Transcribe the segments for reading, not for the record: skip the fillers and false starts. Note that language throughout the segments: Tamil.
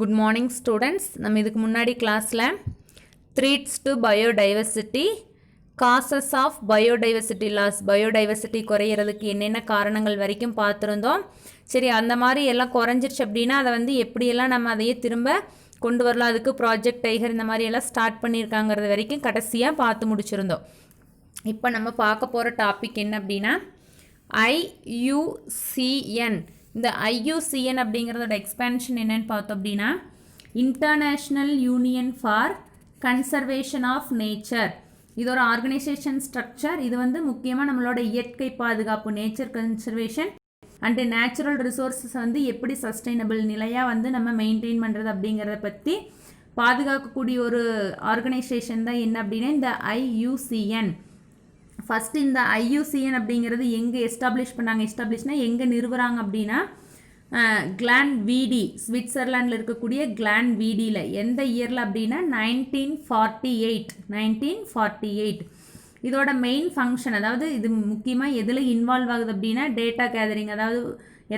Good morning students. நம்ம இதுக்கு முன்னாடி கிளாஸ்ல threats to biodiversity, causes of biodiversity loss, biodiversity குறையிறதுக்கு என்னென்ன காரணங்கள் வரைக்கும் பார்த்திருந்தோம். சரி, அந்த மாதிரி எல்லாம் குறைஞ்சிருச்சு அப்படின்னா அதை வந்து எப்படியெல்லாம் நம்ம அதையே திரும்ப கொண்டு வரலாம், அதுக்கு ப்ராஜெக்ட் டைகர் இந்த மாதிரி எல்லாம் ஸ்டார்ட் பண்ணியிருக்காங்கிறது வரைக்கும் கடைசியாக பார்த்து முடிச்சிருந்தோம். இப்போ நம்ம பார்க்க போகிற டாபிக் என்ன அப்படின்னா IUCN. இந்த IUCN அப்படிங்கிறதோட எக்ஸ்பேன்ஷன் என்னன்னு பார்த்தோம் அப்படின்னா international union for conservation of nature. இது ஒரு ஆர்கனைசேஷன் ஸ்ட்ரக்சர். இது வந்து முக்கியமாக நம்மளோட இயற்கை பாதுகாப்பு, nature conservation and natural resources வந்து எப்படி சஸ்டைனபிள் நிலையாக வந்து நம்ம மெயின்டைன் பண்ணுறது அப்படிங்கிறத பற்றி பாதுகாக்கக்கூடிய ஒரு ஆர்கனைசேஷன் தான் என்ன அப்படின்னா இந்த IUCN. ஃபஸ்ட்டு இந்த IUCN அப்படிங்கிறது எங்கே எஸ்டாப்ளிஷ் பண்ணாங்க, எஸ்டாப்ளிஷ்னால் எங்கே நிறுவுறாங்க அப்படின்னா கிளான்வீடி, ஸ்விட்சர்லாண்டில் இருக்கக்கூடிய கிளான்வீடியில். எந்த இயரில் அப்படின்னா 1948. இதோட மெயின் ஃபங்க்ஷன், அதாவது இது முக்கியமாக எதில் இன்வால்வ் ஆகுது அப்படின்னா டேட்டா கேதரிங், அதாவது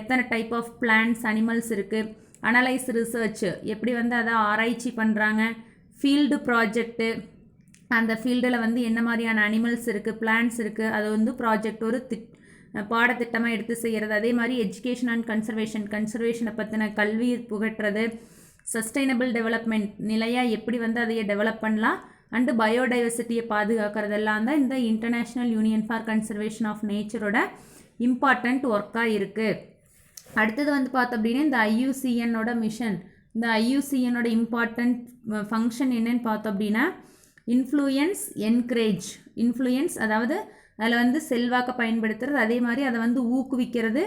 எத்தனை டைப் ஆஃப் பிளான்ட்ஸ் அனிமல்ஸ் இருக்குது, அனலைஸ் ரிசர்ச் எப்படி வந்து அதை ஆராய்ச்சி பண்ணுறாங்க, ஃபீல்டு ப்ராஜெக்ட்டு, அந்த ஃபீல்டில் வந்து என்ன மாதிரியான அனிமல்ஸ் இருக்குது, பிளான்ட்ஸ் இருக்குது, அதை வந்து ப்ராஜெக்ட் ஒரு பாடத்திட்டமாக எடுத்து செய்கிறது. அதே மாதிரி எஜுகேஷன் அண்ட் கன்சர்வேஷனை பற்றின கல்வி புகட்டுறது, சஸ்டைனபிள் டெவலப்மெண்ட் நிலையாக எப்படி வந்து அதையை டெவலப் பண்ணலாம், அண்டு பயோடைவர்சிட்டியை பாதுகாக்கிறதெல்லாம் தான் இந்த international union for conservation of நேச்சரோட இம்பார்ட்டண்ட் ஒர்க்காக இருக்குது. அடுத்தது வந்து பார்த்தோம் அப்படின்னா இந்த IUCNோட மிஷன், இந்த IUCNோட இம்பார்ட்டண்ட் ஃபங்க்ஷன் என்னன்னு பார்த்தோம் அப்படின்னா இன்ஃப்ளூயன்ஸ், என்கரேஜ். இன்ஃப்ளூயன்ஸ் அதாவது அதில் வந்து செல்வாக்க பயன்படுத்துறது, அதே மாதிரி அதை வந்து ஊக்குவிக்கிறது.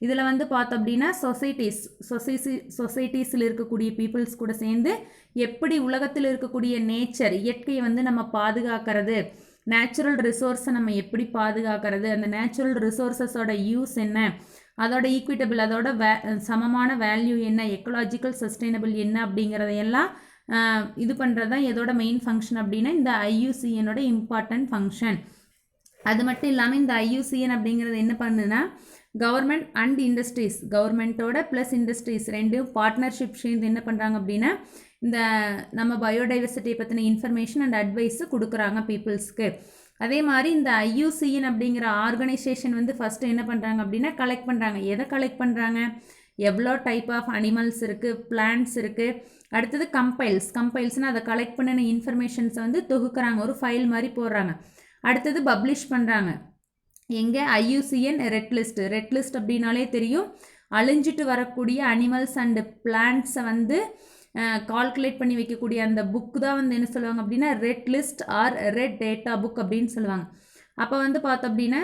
இதில் வந்து பார்த்தோம் அப்படின்னா சொசைட்டிஸில் இருக்கக்கூடிய பீப்புள்ஸ் கூட சேர்ந்து எப்படி உலகத்தில் இருக்கக்கூடிய நேச்சர், இயற்கையை வந்து நம்ம பாதுகாக்கிறது, நேச்சுரல் ரிசோர்ஸை நம்ம எப்படி பாதுகாக்கிறது, அந்த நேச்சுரல் ரிசோர்ஸஸோட யூஸ் என்ன, அதோட ஈக்விட்டபிள், அதோட சமமான வேல்யூ என்ன, எக்கலாஜிக்கல் சஸ்டைனபிள் என்ன அப்படிங்கிறதையெல்லாம் இது பண்ணுறது தான் எதோட மெயின் ஃபங்க்ஷன் அப்படின்னா இந்த IUCNோட இம்பார்ட்டன்ட் ஃபங்க்ஷன். அது மட்டும் இல்லாமல் இந்த IUCN அப்படிங்கிறது என்ன பண்ணுன்னா கவர்மெண்ட் அண்ட் இண்டஸ்ட்ரீஸ், கவர்மெண்ட்டோட ப்ளஸ் இண்டஸ்ட்ரீஸ் ரெண்டும் பார்ட்னர்ஷிப் சேர்ந்து என்ன பண்ணுறாங்க அப்படின்னா இந்த நம்ம பயோடைவர்சிட்டியை பற்றின இன்ஃபர்மேஷன் அண்ட் அட்வைஸு கொடுக்குறாங்க பீப்புள்ஸ்க்கு. அதே மாதிரி இந்த IUCN அப்படிங்கிற ஆர்கனைசேஷன் வந்து ஃபஸ்ட்டு என்ன பண்ணுறாங்க அப்படின்னா கலெக்ட் பண்ணுறாங்க. எதை கலெக்ட் பண்ணுறாங்க, எவ்வளோ டைப் ஆஃப் அனிமல்ஸ் இருக்குது, பிளான்ட்ஸ் இருக்குது. அடுத்தது கம்பைல்ஸ்னால் அதை கலெக்ட் பண்ணின இன்ஃபர்மேஷன்ஸை வந்து தொகுக்கிறாங்க, ஒரு ஃபைல் மாதிரி போடுறாங்க. அடுத்தது பப்ளிஷ் பண்ணுறாங்க. எங்கே IUCN ரெட் லிஸ்ட் அப்படின்னாலே தெரியும், அழிஞ்சிட்டு வரக்கூடிய அனிமல்ஸ் அண்டு பிளான்ட்ஸை வந்து கால்குலேட் பண்ணி வைக்கக்கூடிய அந்த புக்கு தான் வந்து என்ன சொல்லுவாங்க அப்படின்னா red list or red data book அப்படின்னு சொல்லுவாங்க. அப்போ வந்து பார்த்தோம் அப்படின்னா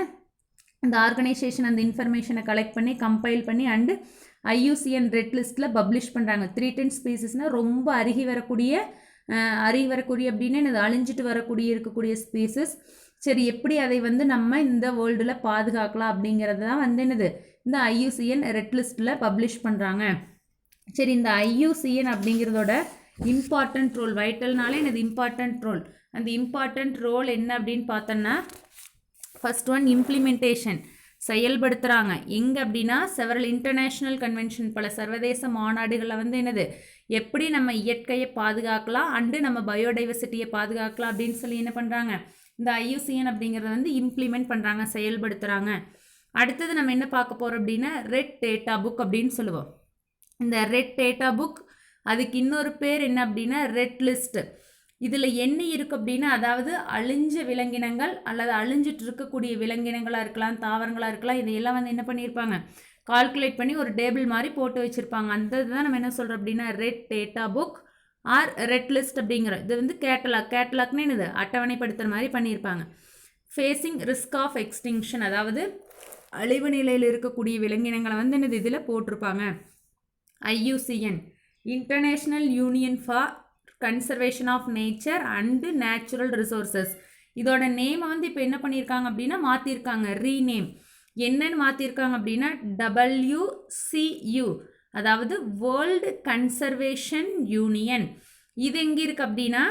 இந்த ஆர்கனைசேஷன் அந்த இன்ஃபர்மேஷனை கலெக்ட் பண்ணி கம்பைல் பண்ணி அண்டு IUCN ரெட் லிஸ்ட்டில் பப்ளிஷ் பண்ணுறாங்க. 310 ஸ்பீசிஸ்னால் ரொம்ப அருகி வரக்கூடிய அப்படின்னு இது அழிஞ்சிட்டு இருக்கக்கூடிய ஸ்பீசிஸ். சரி, எப்படி அதை வந்து நம்ம இந்த வேர்ல்டில் பாதுகாக்கலாம் அப்படிங்கிறது தான் வந்து என்னது இந்த IUCN ரெட் லிஸ்ட்டில் பப்ளிஷ் பண்ணுறாங்க. சரி, இந்த IUCN அப்படிங்கிறதோட இம்பார்ட்டண்ட் ரோல், வைட்டல்னாலே எனது இம்பார்ட்டண்ட் ரோல், அந்த இம்பார்ட்டண்ட் ரோல் என்ன அப்படின்னு பார்த்தோன்னா ஃபர்ஸ்ட் ஒன் இம்ப்ளிமெண்டேஷன், செயல்படுத்துகிறாங்க. எங்கே அப்படின்னா செவரல் இன்டர்நேஷ்னல் கன்வென்ஷன், பல சர்வதேச மாநாடுகளில் வந்து என்னது எப்படி நம்ம இயற்கையை பாதுகாக்கலாம் அண்டு நம்ம பயோடைவர்சிட்டியை பாதுகாக்கலாம் அப்படின்னு சொல்லி என்ன பண்ணுறாங்க இந்த IUCN அப்படிங்கிறத வந்து இம்ப்ளிமெண்ட் பண்ணுறாங்க, செயல்படுத்துகிறாங்க. அடுத்தது நம்ம என்ன பார்க்க போகிறோம் அப்படின்னா ரெட் டேட்டா புக் அப்படின்னு சொல்லுவோம். இந்த ரெட் டேட்டா புக் அதுக்கு இன்னொரு பேர் என்ன அப்படின்னா ரெட் லிஸ்ட். இதில் என்ன இருக்குது அப்படின்னா அதாவது அழிஞ்ச விலங்கினங்கள் அல்லது அழிஞ்சிட்டு இருக்கக்கூடிய விலங்கினங்களாக இருக்கலாம், தாவரங்களாக இருக்கலாம், இதையெல்லாம் வந்து என்ன பண்ணியிருப்பாங்க கால்குலேட் பண்ணி ஒரு டேபிள் மாதிரி போட்டு வச்சுருப்பாங்க. அந்த இதுதான் நம்ம என்ன சொல்கிறோம் அப்படின்னா red data book R red list அப்படிங்கிற இது வந்து கேட்டலாக்னு என்னது அட்டவணைப்படுத்துகிற மாதிரி பண்ணியிருப்பாங்க. ஃபேஸிங் ரிஸ்க் ஆஃப் எக்ஸ்டிங்ஷன், அதாவது அழிவு நிலையில் இருக்கக்கூடிய விலங்கினங்களை வந்து என்னது இதில் போட்டிருப்பாங்க. IUCN international union for conservation of nature and natural resources. இதோட நேமை வந்து இப்போ என்ன பண்ணியிருக்காங்க அப்படின்னா மாற்றிருக்காங்க, ரீநேம். என்னன்னு மாற்றிருக்காங்க அப்படின்னா WCU, அதாவது வேர்ல்டு கன்சர்வேஷன் யூனியன். இது எங்கே இருக்குது அப்படின்னா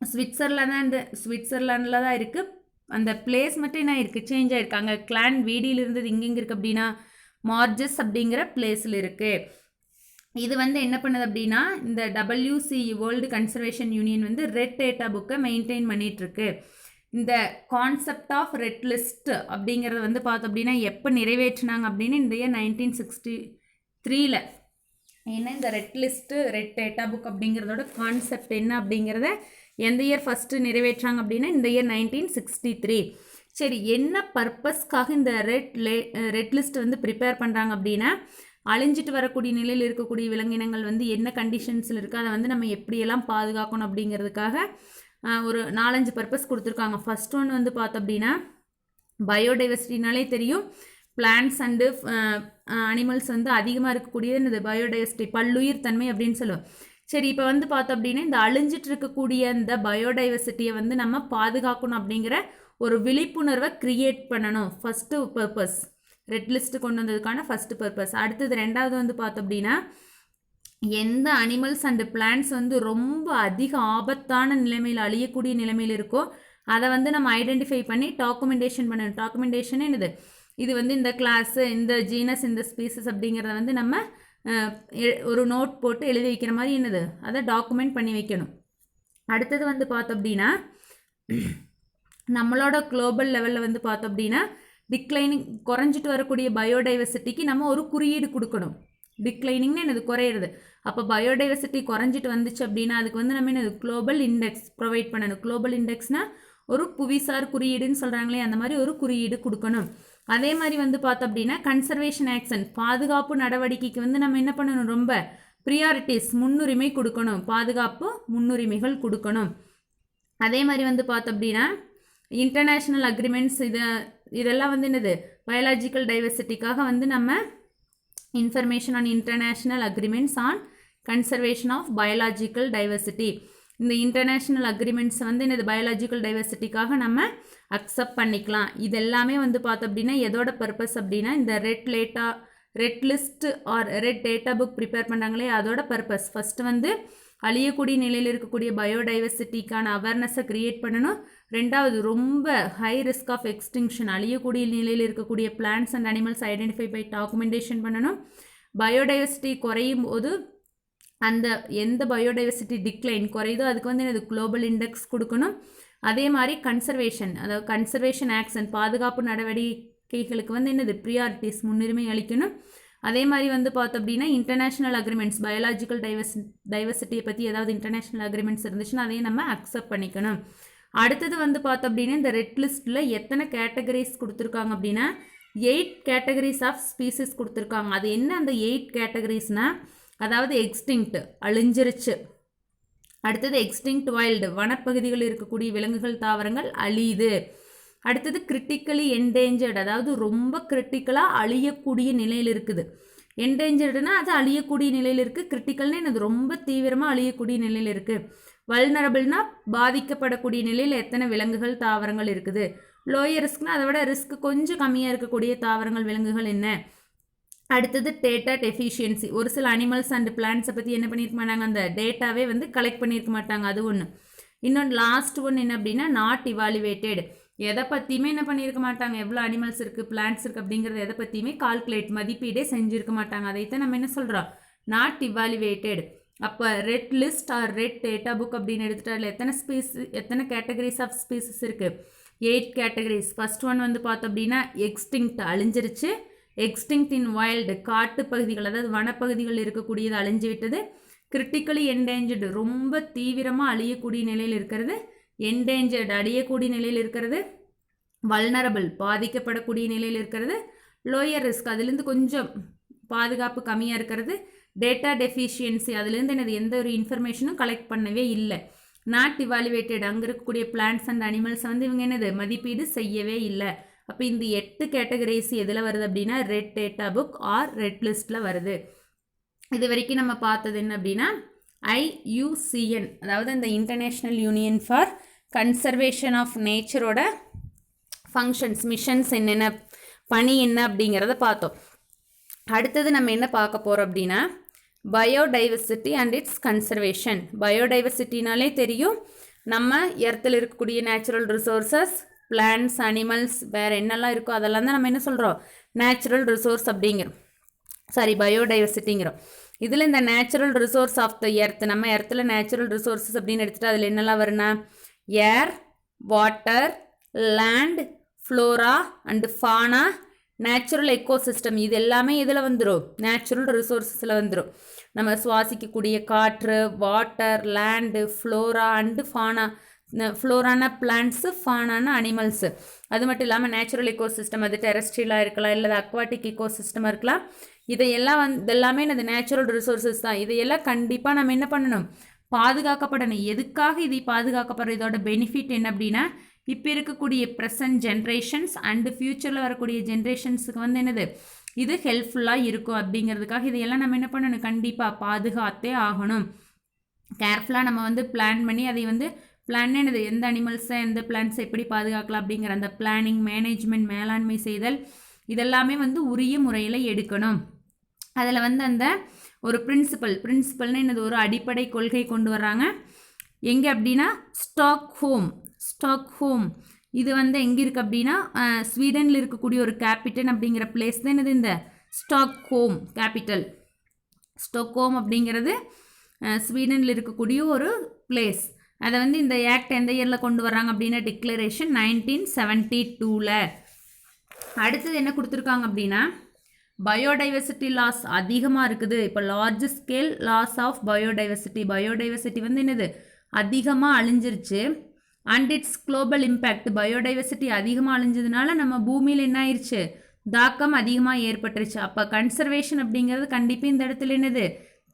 ஸ்விட்சர்லாண்டில் தான் இருக்குது. அந்த பிளேஸ் மட்டும் என்ன இருக்குது, சேஞ்ச் ஆகிருக்காங்க. கிளான்வீடியில் இருந்தது இங்கே இருக்குது அப்படின்னா மார்ஜஸ் அப்படிங்கிற பிளேஸில் இருக்குது. இது வந்து என்ன பண்ணுது அப்படின்னா இந்த WCE வேர்ல்டு கன்சர்வேஷன் யூனியன் வந்து ரெட் டேட்டா புக்கை மெயின்டைன் பண்ணிகிட்ருக்கு. இந்த கான்செப்ட் ஆஃப் ரெட் லிஸ்ட் அப்படிங்கிறத வந்து பார்த்தோம் அப்படின்னா எப்போ நிறைவேற்றினாங்க அப்படின்னு இந்த இயர் 1963ல். ஏன்னா இந்த red list red data book அப்படிங்கிறதோட கான்செப்ட் என்ன அப்படிங்கிறத எந்த இயர் ஃபஸ்ட்டு நிறைவேற்றாங்க அப்படின்னா இந்த இயர் 1963. சரி, என்ன பர்பஸ்க்காக இந்த ரெட் லிஸ்ட் வந்து ப்ரிப்பேர் பண்ணுறாங்க அப்படின்னா அழிஞ்சிட்டு வரக்கூடிய நிலையில் இருக்கக்கூடிய விலங்கினங்கள் வந்து என்ன கண்டிஷன்ஸில் இருக்குது, அதை வந்து நம்ம எப்படியெல்லாம் பாதுகாக்கணும் அப்படிங்கிறதுக்காக ஒரு 4-5 பர்பஸ் கொடுத்துருக்காங்க. ஃபர்ஸ்ட் ஒன் வந்து பார்த்தோம் அப்படின்னா பயோடைவர்சிட்டினாலே தெரியும், பிளான்ட்ஸ் அண்டு அனிமல்ஸ் வந்து அதிகமாக இருக்கக்கூடியது இந்த பயோடைவர்சிட்டி, பல்லுயிர் தன்மை அப்படின்னு சொல்லுவோம். சரி, இப்போ வந்து பார்த்தோம் அப்படின்னா இந்த அழிஞ்சிட்டு இருக்கக்கூடிய இந்த பயோடைவர்சிட்டியை வந்து நம்ம பாதுகாக்கணும் அப்படிங்கிற ஒரு விழிப்புணர்வை க்ரியேட் பண்ணணும். ஃபஸ்ட்டு பர்பஸ் ரெட் லிஸ்ட்டு கொண்டு வந்ததுக்கான ஃபஸ்ட்டு பர்பஸ். அடுத்தது ரெண்டாவது வந்து பார்த்தோம் அப்படின்னா எந்த அனிமல்ஸ் அண்டு பிளான்ட்ஸ் வந்து ரொம்ப அதிக ஆபத்தான நிலைமையில் அழியக்கூடிய நிலைமையில் இருக்கோ அதை வந்து நம்ம ஐடென்டிஃபை பண்ணி டாக்குமெண்டேஷன் பண்ணணும். டாக்குமெண்டேஷன் என்னது, இது வந்து இந்த கிளாஸு, இந்த ஜீனஸ், இந்த ஸ்பீசஸ் அப்படிங்கிறத வந்து நம்ம ஒரு நோட் போட்டு எழுதி வைக்கிற மாதிரி என்னது அதை டாக்குமெண்ட் பண்ணி வைக்கணும். அடுத்தது வந்து பார்த்தோம் அப்படின்னா நம்மளோட குளோபல் லெவலில் வந்து பார்த்தோம் அப்படின்னா டிக்ளைனிங் குறைஞ்சிட்டு வரக்கூடிய பயோடைவர்சிட்டிக்கு நம்ம ஒரு குறியீடு கொடுக்கணும். டிக்ளைனிங்னு என்னது குறையிறது. அப்போ பயோடைவர்சிட்டி குறைஞ்சிட்டு வந்துச்சு அப்படின்னா அதுக்கு வந்து நம்ம என்னது குளோபல் இண்டெக்ஸ் ப்ரொவைட் பண்ணணும். குளோபல் இண்டெக்ஸ்னால் ஒரு புவிசார் குறியீடுன்னு சொல்கிறாங்களே அந்த மாதிரி ஒரு குறியீடு கொடுக்கணும். அதே மாதிரி வந்து பார்த்தோம் அப்படின்னா கன்சர்வேஷன் ஆக்ஷன், பாதுகாப்பு நடவடிக்கைக்கு வந்து நம்ம என்ன பண்ணணும், ரொம்ப ப்ரியாரிட்டிஸ், முன்னுரிமை கொடுக்கணும், பாதுகாப்பு முன்னுரிமைகள் கொடுக்கணும். அதே மாதிரி வந்து பார்த்தோம் அப்படின்னா இன்டர்நேஷ்னல் அக்ரிமெண்ட்ஸ் இதெல்லாம் வந்து என்னது பயாலஜிக்கல் டைவர்சிட்டிக்காக வந்து நம்ம information on international agreements on conservation of biological diversity, இந்த இன்டர்நேஷ்னல் அக்ரிமெண்ட்ஸ் வந்து என்னது பயாலஜிக்கல் டைவர்சிட்டிக்காக நம்ம அக்செப்ட் பண்ணிக்கலாம். இது எல்லாமே வந்து பார்த்தோம் அப்படின்னா எதோட பர்பஸ் அப்படின்னா இந்த red list or red data book prepare பண்ணுறாங்களே அதோட பர்பஸ். ஃபஸ்ட்டு வந்து அழியக்கூடிய நிலையில் இருக்கக்கூடிய பயோடைவர்சிட்டிக்கான அவேர்னஸை க்ரியேட் பண்ணணும். ரெண்டாவது ரொம்ப ஹை ரிஸ்க் ஆஃப் எக்ஸ்டிங்ஷன், அழியக்கூடிய நிலையில் இருக்கக்கூடிய plants and animals identify by documentation பண்ணணும். பயோடைவர்சிட்டி குறையும் போது அந்த எந்த பயோடைவர்சிட்டி டிக்ளைன் குறையுதோ அதுக்கு வந்து என்னது குளோபல் இண்டெக்ஸ் கொடுக்கணும். அதே மாதிரி கன்சர்வேஷன், அதாவது கன்சர்வேஷன் ஆக்ஷன், பாதுகாப்பு நடவடிக்கைகளுக்கு வந்து என்னது ப்ரியாரிட்டிஸ், முன்னுரிமை அளிக்கணும். அதே மாதிரி வந்து பார்த்தோம் அப்படின்னா இன்டர்நேஷ்னல் அக்ரிமெண்ட்ஸ், பயாலஜிக்கல் டைவர்சிட்டியை பற்றி ஏதாவது இன்டர்நேஷ்னல் அக்ரிமெண்ட்ஸ் இருந்துச்சுன்னா அதையும் நம்ம அக்செப்ட் பண்ணிக்கணும். அடுத்தது வந்து பார்த்தோம் அப்படின்னா இந்த ரெட் லிஸ்ட்டில் எத்தனை கேட்டகரிஸ் கொடுத்துருக்காங்க அப்படின்னா 8 கேட்டகரிஸ் ஆஃப் ஸ்பீசிஸ் கொடுத்துருக்காங்க. அது என்ன அந்த 8 கேட்டகரிஸ்னால், அதாவது எக்ஸ்டிங்க்ட் அழிஞ்சிருச்சு, அடுத்தது எக்ஸ்டிங்க்ட் வைல்டு வனப்பகுதிகளில் இருக்கக்கூடிய விலங்குகள் தாவரங்கள் அழியுது, அடுத்தது கிரிட்டிக்கலி என்டேஞ்சர்டு அதாவது ரொம்ப கிரிட்டிக்கலாக அழியக்கூடிய நிலையில் இருக்குது. என்டேஞ்சர்டுனா அது அழியக்கூடிய நிலையில் இருக்குது, கிரிட்டிக்கல்னு என்னது ரொம்ப தீவிரமாக அழியக்கூடிய நிலையில் இருக்குது. வல்னரபிள்னா பாதிக்கப்படக்கூடிய நிலையில் எத்தனை விலங்குகள் தாவரங்கள் இருக்குது. லோயர் ரிஸ்க்னா அதை விட ரிஸ்க் கொஞ்சம் கம்மியாக இருக்கக்கூடிய தாவரங்கள் விலங்குகள் என்ன. அடுத்தது டேட்டா டெஃபிஷியன்சி, ஒரு சில அனிமல்ஸ் அண்ட் பிளான்ட்ஸை பற்றி என்ன பண்ணியிருக்க மாட்டாங்க, அந்த டேட்டாவே வந்து கலெக்ட் பண்ணியிருக்க மாட்டாங்க, அது ஒன்று. இன்னொன்று லாஸ்ட் ஒன்று என்ன அப்படின்னா நாட் இவாலுவேட்டட், எதை பற்றியுமே என்ன பண்ணியிருக்க மாட்டாங்க, எவ்வளோ அனிமல்ஸ் இருக்குது பிளான்ட்ஸ் இருக்குது அப்படிங்கிறது எதை பற்றியுமே கால்குலேட் மதிப்பீடே செஞ்சுருக்க மாட்டாங்க. அதைத்தான் நம்ம என்ன சொல்கிறோம், நாட் இவாலுவேட்டட். அப்போ red list or red data book அப்படின்னு எடுத்துகிட்டு அதில் எத்தனை கேட்டகரிஸ் ஆஃப் ஸ்பீசிஸ் இருக்குது, 8 கேட்டகரிஸ். ஃபர்ஸ்ட் ஒன் வந்து பார்த்தோம் அப்படின்னா எக்ஸ்டிங்க்ட் அழிஞ்சிருச்சு, எக்ஸ்டிங்க்ட் இன் வைல்டு காட்டு பகுதிகள் அதாவது வனப்பகுதிகள் இருக்கக்கூடியது அழிஞ்சு விட்டது, கிரிட்டிக்கலி என்டேஞ்சர்டு ரொம்ப தீவிரமாக அழியக்கூடிய நிலையில் இருக்கிறது, என்டேஞ்சர்டு அழியக்கூடிய நிலையில் இருக்கிறது, வல்னரபிள் பாதிக்கப்படக்கூடிய நிலையில் இருக்கிறது, லோயர் ரிஸ்க் அதுலேருந்து கொஞ்சம் பாதுகாப்பு கம்மியாக இருக்கிறது, டேட்டா டெஃபிஷியன்சி அதுலேருந்து எனது எந்த ஒரு இன்ஃபர்மேஷனும் கலெக்ட் பண்ணவே இல்லை, நாட் இவாலுவேட்டட் அங்கே இருக்கக்கூடிய பிளான்ட்ஸ் அண்ட் அனிமல்ஸ் வந்து இவங்க என்னது மதிப்பீடு செய்யவே இல்லை. அப்போ இந்த 8 கேட்டகரிஸ் எதில் வருது அப்படின்னா red data book R red லிஸ்ட்டில் வருது. இது வரைக்கும் நம்ம பார்த்தது என்ன அப்படின்னா IUCN அதாவது இந்த international union for conservation of நேச்சரோட ஃபங்க்ஷன்ஸ் மிஷன்ஸ் என்னென்ன பணி என்ன அப்படிங்கிறத பார்த்தோம். அடுத்தது நம்ம என்ன பார்க்க போகிறோம் அப்படின்னா பயோடைவர்சிட்டி அண்ட் இட்ஸ் கன்சர்வேஷன். பயோடைவர்சிட்டினாலே தெரியும் நம்ம எர்த்தில் இருக்கக்கூடிய நேச்சுரல் ரிசோர்ஸஸ் பிளான்ட்ஸ் அனிமல்ஸ் வேறு என்னெல்லாம் இருக்கோ அதெல்லாம் தான் நம்ம என்ன சொல்கிறோம் நேச்சுரல் ரிசோர்ஸ் அப்படிங்கிறோம், பயோடைவர்சிட்டிங்கிறோம். இதில் இந்த natural resource of the earth, நம்ம எர்த்தில் நேச்சுரல் ரிசோர்ஸஸ் அப்படின்னு எடுத்துகிட்டு அதில் என்னெல்லாம் வரும்னா air, water, land, flora and fauna, natural ecosystem, இது எல்லாமே இதில் வந்துடும், நேச்சுரல் ரிசோர்ஸஸில் வந்துடும். நம்ம சுவாசிக்கக்கூடிய காற்று, water, land, flora and fauna. ஃப்ளோரான பிளான்ட்ஸு, ஃபானான அனிமல்ஸு. அது மட்டும் இல்லாமல் நேச்சுரல் எக்கோசிஸ்டம், அது டெரஸ்ட்ரியலாக இருக்கலாம், இல்லை அக்வாட்டிக் எக்கோசிஸ்டமாக இருக்கலாம். இதையெல்லாம் இதெல்லாமே எனது நேச்சுரல் ரிசோர்ஸஸ் தான். இதையெல்லாம் கண்டிப்பாக நம்ம என்ன பண்ணணும், பாதுகாக்கப்படணும். எதுக்காக இதை பாதுகாக்கப்படுற, இதோட பெனிஃபிட் என்ன அப்படின்னா, இப்போ இருக்கக்கூடிய ப்ரெசன்ட் ஜென்ரேஷன்ஸ் அண்டு ஃப்யூச்சரில் வரக்கூடிய ஜென்ரேஷன்ஸுக்கு வந்து என்னது இது ஹெல்ப்ஃபுல்லாக இருக்கும் அப்படிங்கிறதுக்காக இதையெல்லாம் நம்ம என்ன பண்ணணும், கண்டிப்பாக பாதுகாத்தே ஆகணும். கேர்ஃபுல்லாக நம்ம வந்து பிளான் பண்ணி அதை வந்து பிளான் என்னது, எந்த அனிமல்ஸை எந்த பிளான்ஸை எப்படி பாதுகாக்கலாம் அப்படிங்கிற அந்த பிளானிங், மேனேஜ்மெண்ட், மேலாண்மை செய்தல், இதெல்லாமே வந்து உரிய முறையில் எடுக்கணும். அதில் வந்து அந்த ஒரு பிரின்சிபல்னு என்னது ஒரு அடிப்படை கொள்கை கொண்டு வர்றாங்க. எங்கே அப்படின்னா ஸ்டாக்ஹோம் இது வந்து எங்கே இருக்குது அப்படின்னா ஸ்வீடனில் இருக்கக்கூடிய ஒரு கேபிட்டல் அப்படிங்கிற பிளேஸ் தான் என்னது இந்த ஸ்டாக்ஹோம் கேபிட்டல். ஸ்டாக்ஹோம் அப்படிங்கிறது ஸ்வீடனில் இருக்கக்கூடிய ஒரு பிளேஸ். அதை வந்து இந்த ஆக்ட் எந்த இயரில் கொண்டு வர்றாங்க அப்படின்னா டிக்ளரேஷன் 1972ல். அடுத்தது என்ன கொடுத்துருக்காங்க அப்படின்னா பயோடைவர்சிட்டி லாஸ் அதிகமாக இருக்குது. இப்போ large scale loss of biodiversity வந்து என்னது அதிகமாக அழிஞ்சிருச்சு. And it's global impact, biodiversity அதிகமாக அழிஞ்சதுனால நம்ம பூமியில் என்ன ஆயிடுச்சு, தாக்கம் அதிகமாக ஏற்பட்டுருச்சு. அப்போ கன்சர்வேஷன் அப்படிங்கிறது கண்டிப்பாக இந்த இடத்துல என்னது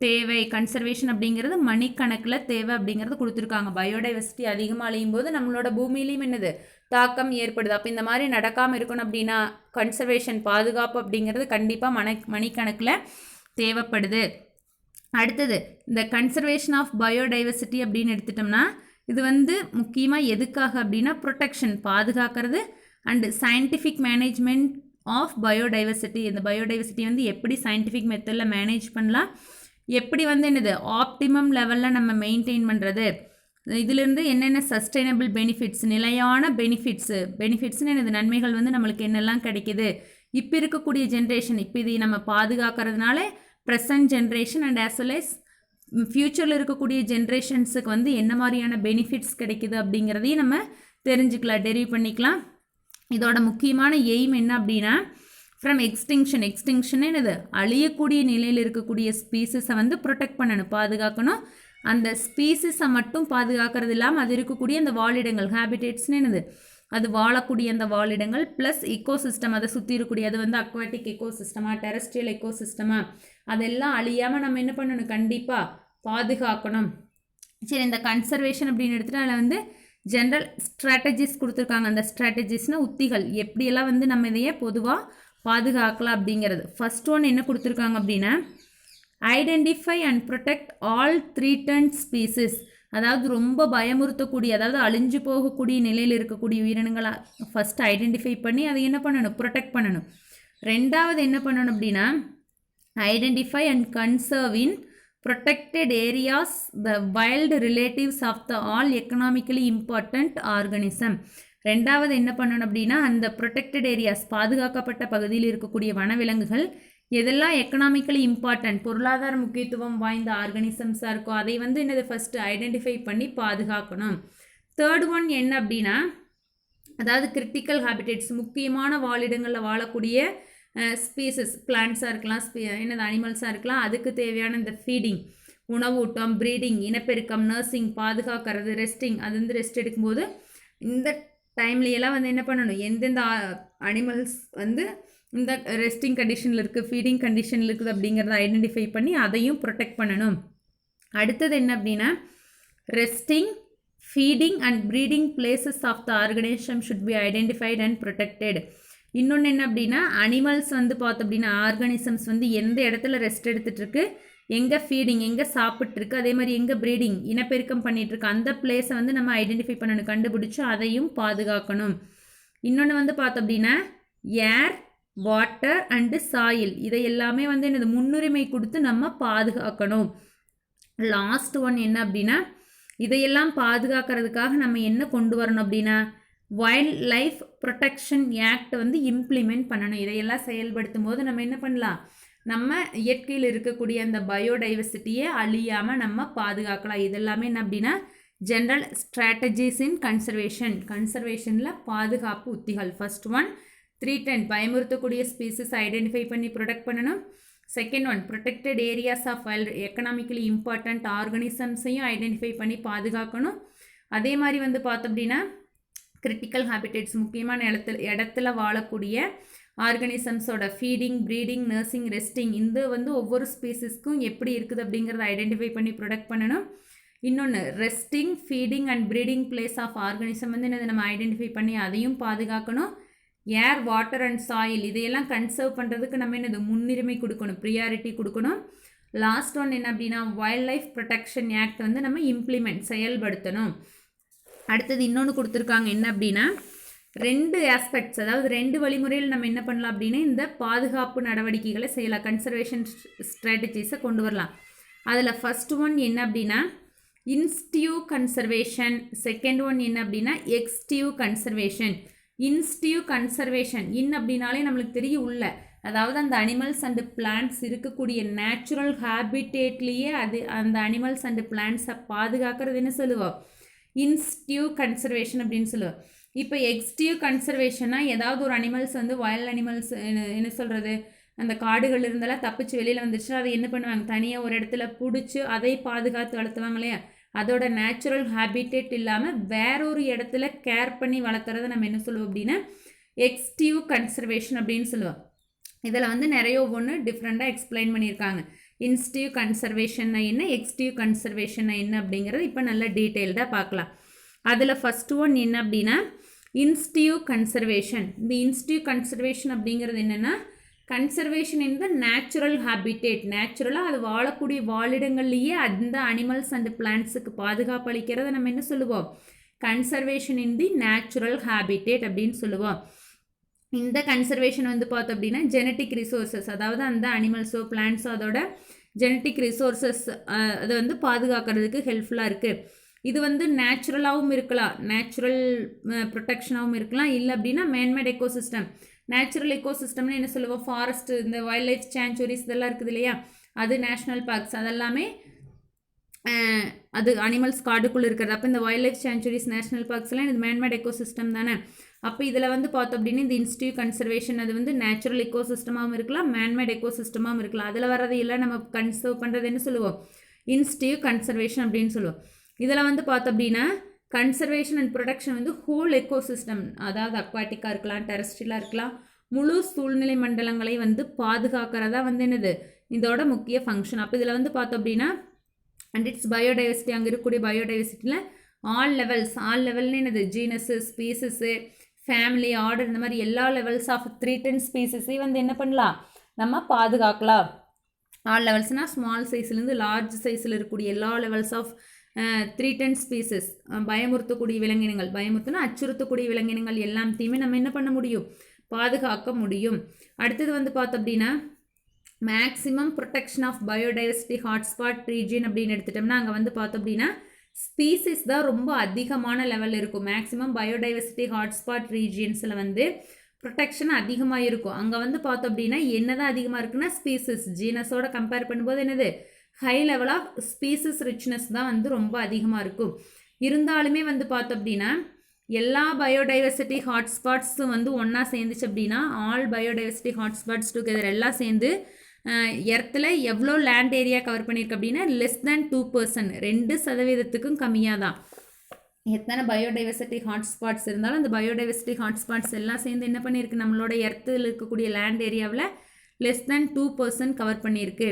தேவை. கன்சர்வேஷன் அப்படிங்கிறது மணிக்கணக்கில் தேவை அப்படிங்கிறது கொடுத்துருக்காங்க. பயோடைவர்சிட்டி அதிகமாக அழியும் போது நம்மளோட பூமியிலையும் என்னது தாக்கம் ஏற்படுது. அப்போ இந்த மாதிரி நடக்காமல் இருக்கணும் அப்படின்னா கன்சர்வேஷன், பாதுகாப்பு அப்படிங்கிறது கண்டிப்பாக மணிக்கணக்கில் தேவைப்படுது. அடுத்தது இந்த கன்சர்வேஷன் ஆஃப் பயோடைவர்சிட்டி அப்படின்னு எடுத்துட்டோம்னா இது வந்து முக்கியமாக எதுக்காக அப்படின்னா ப்ரொடெக்ஷன், பாதுகாக்கிறது, and scientific management of biodiversity. இந்த பயோடைவர்சிட்டி வந்து எப்படி சயின்டிஃபிக் மெத்தடில் மேனேஜ் பண்ணலாம், எப்படி வந்து என்னது ஆப்டிமம் லெவலில் நம்ம மெயின்டைன் பண்ணுறது, இதிலிருந்து என்னென்ன சஸ்டைனபிள் பெனிஃபிட்ஸ், நிலையான பெனிஃபிட்ஸ்னு என்னது நன்மைகள் வந்து நம்மளுக்கு என்னெல்லாம் கிடைக்கிது, இப்போ இருக்கக்கூடிய ஜென்ரேஷன், இப்போ இதை நம்ம பாதுகாக்கிறதுனால present generation and as well as ஃப்யூச்சரில் இருக்கக்கூடிய ஜென்ரேஷன்ஸுக்கு வந்து என்ன மாதிரியான பெனிஃபிட்ஸ் கிடைக்குது அப்படிங்கிறதையும் நம்ம தெரிஞ்சுக்கலாம், டெரிவ் பண்ணிக்கலாம். இதோட முக்கியமான எய்ம் என்ன அப்படின்னா ஃப்ரம் எக்ஸ்டிங்ஷன் என்னது அழியக்கூடிய நிலையில் இருக்கக்கூடிய ஸ்பீசிஸை வந்து ப்ரொடெக்ட் பண்ணணும், பாதுகாக்கணும். அந்த ஸ்பீசிஸை மட்டும் பாதுகாக்கிறது இல்லாமல் அது இருக்கக்கூடிய அந்த வாழிடங்கள், ஹேபிடேட்ஸ்னு என்னது அது வாழக்கூடிய அந்த வாழிடங்கள் ப்ளஸ் எக்கோசிஸ்டம், அதை சுற்றி இருக்கக்கூடிய அது வந்து அக்வாட்டிக் எக்கோசிஸ்டமா டெரஸ்ட்ரியல் எக்கோசிஸ்டமா அதெல்லாம் அழியாமல் நம்ம என்ன பண்ணணும், கண்டிப்பாக பாதுகாக்கணும். சரி, இந்த கன்சர்வேஷன் அப்படின்னு எடுத்துகிட்டு அதில் வந்து ஜென்ரல் ஸ்ட்ராட்டஜிஸ் கொடுத்துருக்காங்க. அந்த ஸ்ட்ராட்டஜிஸ்னால் உத்திகள், எப்படியெல்லாம் வந்து நம்ம இதையே பொதுவாக பாதுகாக்கலாம் அப்படிங்கிறது. ஃபர்ஸ்ட் ஒன் என்ன கொடுத்துருக்காங்க அப்படின்னா identify and protect all threatened species, அதாவது ரொம்ப பயமுறுத்தக்கூடிய, அதாவது அழிஞ்சு போகக்கூடிய நிலையில் இருக்கக்கூடிய உயிரினங்களை ஃபஸ்ட்டு ஐடென்டிஃபை பண்ணி அதை என்ன பண்ணணும், ப்ரொடெக்ட் பண்ணணும். ரெண்டாவது என்ன பண்ணணும் அப்படின்னா identify and conserve in protected areas the wild relatives of the all economically important organism. ரெண்டாவது என்ன பண்ணணும் அப்படின்னா அந்த ப்ரொடெக்டட் ஏரியாஸ், பாதுகாக்கப்பட்ட பகுதியில் இருக்கக்கூடிய வனவிலங்குகள் எதெல்லாம் எக்கனாமிக்கலி இம்பார்ட்டன்ட், பொருளாதார முக்கியத்துவம் வாய்ந்த ஆர்கனிசம்ஸாக இருக்கோ அதை வந்து என்னது ஃபஸ்ட்டு ஐடென்டிஃபை பண்ணி பாதுகாக்கணும். தேர்ட் ஒன் என்ன அப்படின்னா அதாவது கிரிட்டிக்கல் ஹேபிடேட்ஸ், முக்கியமான வாழிடங்களில் வாழக்கூடிய ஸ்பீசஸ், பிளான்ட்ஸாக இருக்கலாம், என்னது அனிமல்ஸாக இருக்கலாம், அதுக்கு தேவையான இந்த ஃபீடிங், உணவூட்டம், ப்ரீடிங், இனப்பெருக்கம், நர்சிங், பாதுகாக்கிறது, ரெஸ்டிங், அது வந்து ரெஸ்ட் எடுக்கும்போது இந்த டைம்லையெல்லாம் வந்து என்ன பண்ணணும், எந்தெந்த அனிமல்ஸ் வந்து இந்த ரெஸ்டிங் கண்டிஷனில் இருக்குது, ஃபீடிங் கண்டிஷனில் இருக்குது அப்படிங்கிறத ஐடென்டிஃபை பண்ணி அதையும் ப்ரொடெக்ட் பண்ணணும். அடுத்தது என்ன அப்படின்னா resting, feeding and breeding places of the organisation should be identified and protected. இன்னொன்று என்ன அப்படின்னா அனிமல்ஸ் வந்து பார்த்தோம் அப்படின்னா ஆர்கானிசம்ஸ் வந்து எந்த இடத்துல ரெஸ்ட் எடுத்துகிட்ருக்கு, எங்கே ஃபீடிங், எங்கே சாப்பிட்ருக்கு, அதே மாதிரி எங்கே ப்ரீடிங், இனப்பெருக்கம் பண்ணிகிட்ருக்கு, அந்த பிளேஸை வந்து நம்ம ஐடென்டிஃபை பண்ணணும், கண்டுபிடிச்சி அதையும் பாதுகாக்கணும். இன்னொன்று வந்து பார்த்தோம் அப்படின்னா ஏர், வாட்டர் அண்டு சாயில், இதை எல்லாமே வந்து என்னது முன்னுரிமை கொடுத்து நம்ம பாதுகாக்கணும். லாஸ்ட் ஒன் என்ன அப்படின்னா இதையெல்லாம் பாதுகாக்கிறதுக்காக நம்ம என்ன கொண்டு வரணும் அப்படின்னா வைல்ட் லைஃப் ப்ரொடெக்ஷன் ஆக்ட் வந்து இம்ப்ளிமெண்ட் பண்ணணும். இதையெல்லாம் செயல்படுத்தும் போது நம்ம என்ன பண்ணலாம், நம்ம இயற்கையில் இருக்கக்கூடிய அந்த பயோடைவர்சிட்டியை அழியாமல் நம்ம பாதுகாக்கலாம். இது எல்லாமே என்ன அப்படின்னா ஜென்ரல் ஸ்ட்ராட்டஜிஸ் இன் கன்சர்வேஷனில் பாதுகாப்பு உத்திகள். ஃபர்ஸ்ட் ஒன் த்ரீட்டன்ட், பயமுறுத்தக்கூடிய ஸ்பீசிஸ் ஐடென்டிஃபை பண்ணி ப்ரொடெக்ட் பண்ணணும். Second one protected areas of economically important ஆர்கனிசம்ஸையும் ஐடென்டிஃபை பண்ணி பாதுகாக்கணும். அதே மாதிரி வந்து பார்த்தோம் அப்படின்னா கிரிட்டிக்கல் ஹேபிடேட்ஸ், முக்கியமான இடத்துல வாழக்கூடிய ஆர்கனிசம்ஸோட ஃபீடிங், ப்ரீடிங், நர்சிங், ரெஸ்டிங், இந்த வந்து ஒவ்வொரு ஸ்பீசிஸ்க்கும் எப்படி இருக்குது அப்படிங்கிறத ஐடென்டிஃபை பண்ணி ப்ரொடெக்ட் பண்ணணும். இன்னொன்று resting, feeding and breeding place of organism வந்து என்னது நம்ம ஐடென்டிஃபை பண்ணி அதையும் பாதுகாக்கணும். ஏர், வாட்டர் அண்ட் சாயில் இதையெல்லாம் கன்சர்வ் பண்ணுறதுக்கு நம்ம என்னது முன்னுரிமை கொடுக்கணும், ப்ரியாரிட்டி கொடுக்கணும். லாஸ்ட் ஒன் என்ன அப்படின்னா வைல்ட் லைஃப் ப்ரொடெக்ஷன் ஆக்ட் வந்து நம்ம செயல்படுத்தணும். அடுத்தது இன்னொன்று கொடுத்துருக்காங்க என்ன அப்படின்னா 2 ஆஸ்பெக்ட்ஸ், அதாவது 2 வழிமுறையில் நம்ம என்ன பண்ணலாம் அப்படின்னா இந்த பாதுகாப்பு நடவடிக்கைகளை செய்யலாம், கன்சர்வேஷன் ஸ்ட்ராட்டஜிஸை கொண்டு வரலாம். அதில் ஃபர்ஸ்ட் ஒன் என்ன அப்படின்னா இன்ஸ்டியூ கன்சர்வேஷன், செகண்ட் ஒன் என்ன அப்படின்னா எக்ஸ்டியூ கன்சர்வேஷன். இன்ஸ்டியூ கன்சர்வேஷன் அப்படின்னாலே நம்மளுக்கு தெரியும் உள்ள, அதாவது அந்த அனிமல்ஸ் அண்ட் பிளான்ட்ஸ் இருக்கக்கூடிய நேச்சுரல் ஹேபிடேட்லேயே அந்த அனிமல்ஸ் அண்ட் பிளான்ட்ஸை பாதுகாக்கிறது என்ன சொல்லுவோம், இன்ஸ்டியூ கன்சர்வேஷன் அப்படின்னு சொல்லுவோம். இப்போ எக்ஸ்டியூ கன்சர்வேஷன்னா ஏதாவது ஒரு அனிமல்ஸ் வந்து வைல்ட் அனிமல்ஸ் என்ன சொல்கிறது, அந்த காடுகள் இருந்தாலும் தப்பிச்சு வெளியில் வந்துச்சுன்னா அதை என்ன பண்ணுவாங்க, தனியாக ஒரு இடத்துல பிடிச்சி அதை பாதுகாத்து வளர்த்துவாங்க இல்லையா, அதோட நேச்சுரல் ஹேபிடேட் இல்லாமல் வேறொரு இடத்துல கேர் பண்ணி வளர்த்துறதை நம்ம என்ன சொல்லுவோம் அப்படின்னா எக்ஸ்டியூ கன்சர்வேஷன் அப்படின்னு சொல்லுவோம். இதில் வந்து நிறைய ஒவ்வொன்று டிஃப்ரெண்ட்டாக எக்ஸ்பிளைன் பண்ணியிருக்காங்க. இன்ஸ்டியூ கன்சர்வேஷன்னா என்ன, எக்ஸ்டியூ கன்சர்வேஷன்னா என்ன அப்படிங்கிறது இப்போ நல்லா டீட்டெயில்டாக பார்க்கலாம். அதில் ஃபர்ஸ்ட் ஒன் என்ன அப்படின்னா இன்ஸ்டியூ கன்சர்வேஷன். இந்த இன்ஸ்டியூ கன்சர்வேஷன் அப்படிங்கிறது என்னென்னா conservation in the natural habitat, நேச்சுரலாக அது வாழக்கூடிய வாழிடங்கள்லேயே அந்த அனிமல்ஸ் அண்ட் பிளான்ட்ஸுக்கு பாதுகாப்பு அளிக்கிறத நம்ம என்ன சொல்லுவோம், conservation in the natural habitat அப்படின்னு சொல்லுவோம். இந்த கன்சர்வேஷன் வந்து பார்த்தோம் அப்படின்னா ஜெனட்டிக் ரிசோர்ஸஸ், அதாவது அந்த அனிமல்ஸோ பிளான்ட்ஸோ அதோட ஜெனட்டிக் ரிசோர்ஸஸ் அதை வந்து பாதுகாக்கிறதுக்கு ஹெல்ப்ஃபுல்லாக இருக்குது. இது வந்து நேச்சுரலாகவும் இருக்கலாம், நேச்சுரல் ப்ரொடெக்ஷனாகவும் இருக்கலாம், இல்லை அப்படின்னா மேன்மேட் எக்கோசிஸ்டம். நேச்சுரல் எக்கோசிஸ்டம்னு என்ன சொல்லுவோம், ஃபாரஸ்ட், இந்த வைல்ட் லைஃப் சாங்சுரிஸ் இதெல்லாம் இருக்குது இல்லையா, அது நேஷ்னல் பார்க்ஸ், அதெல்லாமே அது அனிமல்ஸ் காடுக்குள்ளே இருக்கிறது. அப்போ இந்த வைல்ட் லைஃப் சாங்சுரிஸ், நேஷ்னல் பார்க்ஸ்லாம் இது மேன்மேட் எக்கோசிஸ்டம் தானே. அப்போ இதில் வந்து பார்த்தோம் அப்படின்னா இந்த இன்ஸ்டியூ கன்சர்வேஷன் அது வந்து நேச்சுரல் எக்கோசிஸ்டமாகவும் இருக்கலாம், மேன்மேட் எக்கோசிஸ்டமாகவும் இருக்கலாம். அதில் வர்றது எல்லாம் நம்ம கன்சர்வ் பண்ணுறது என்ன சொல்லுவோம், இன்ஸ்டியூ கன்சர்வேஷன் அப்படின்னு சொல்லுவோம். இதில் வந்து பார்த்தோம் அப்படின்னா கன்சர்வேஷன் அண்ட் ப்ரொடக்ஷன் வந்து ஹோல் எக்கோசிஸ்டம், அதாவது அக்வாட்டிக்காக இருக்கலாம், டெரஸ்ட்ரியலாக இருக்கலாம், முழு சூழ்நிலை மண்டலங்களை வந்து பாதுகாக்கிறதா வந்து என்னது இதோட முக்கிய ஃபங்க்ஷன். அப்போ இதில் வந்து பார்த்தோம் அப்படின்னா அண்ட் இட்ஸ் பயோடைவர்சிட்டி, அங்கே இருக்கக்கூடிய பயோடைவர்சிட்டியில் ஆல் லெவல்னு என்னது ஜீனஸு, ஸ்பீசஸ்ஸு, ஃபேமிலி, ஆர்டர், இந்த மாதிரி எல்லா லெவல்ஸ் ஆஃப் 310 ஸ்பீசஸையும் வந்து என்ன பண்ணலாம், நம்ம பாதுகாக்கலாம். ஆல் லெவல்ஸ்னால் ஸ்மால் சைஸ்லேருந்து லார்ஜ் சைஸில் இருக்கக்கூடிய எல்லா லெவல்ஸ் ஆஃப் 310 ஸ்பீசஸ், பயமுறுத்தக்கூடிய விலங்கினங்கள், பயமுறுத்தினா அச்சுறுத்தக்கூடிய விலங்கினங்கள் எல்லாத்தையுமே நம்ம என்ன பண்ண முடியும், பாதுகாக்க முடியும். அடுத்தது வந்து பார்த்தோம் அப்படின்னா maximum protection of biodiversity hotspot region அப்படின்னு எடுத்துட்டோம்னா அங்கே வந்து பார்த்தோம் அப்படின்னா ஸ்பீசிஸ் தான் ரொம்ப அதிகமான லெவலில் இருக்கும். மேக்ஸிமம் பயோடைவர்சிட்டி ஹாட்ஸ்பாட் ரீஜியன்ஸில் வந்து ப்ரொடெக்ஷன் அதிகமாக இருக்கும். அங்கே வந்து பார்த்தோம் அப்படின்னா என்னதான் அதிகமாக இருக்குன்னா ஸ்பீசிஸ், ஜீனஸோட கம்பேர் பண்ணும்போது என்னது high level of species richness தான் வந்து ரொம்ப அதிகமாக இருக்கும். இருந்தாலுமே வந்து பார்த்தோம் அப்படின்னா எல்லா பயோடைவர்சிட்டி ஹாட்ஸ்பாட்ஸும் வந்து ஒன்றா சேர்ந்துச்சு அப்படின்னா ஆல் பயோடைவர்சிட்டி ஹாட்ஸ்பாட்ஸ் டுகெதர் எல்லாம் சேர்ந்து எர்த்தில் எவ்வளோ லேண்ட் ஏரியா கவர் பண்ணியிருக்கு அப்படின்னா லெஸ் தேன் 2%, 2% கம்மியாக தான். எத்தனை பயோடைவர்சிட்டி ஹாட்ஸ்பாட்ஸ் இருந்தாலும் அந்த பயோடைவர்சிட்டி ஹாட்ஸ்பாட்ஸ் எல்லாம் சேர்ந்து என்ன பண்ணியிருக்கு, நம்மளோட எர்த்தில் இருக்கக்கூடிய லேண்ட் ஏரியாவில் லெஸ் தேன் 2% கவர் பண்ணியிருக்கு.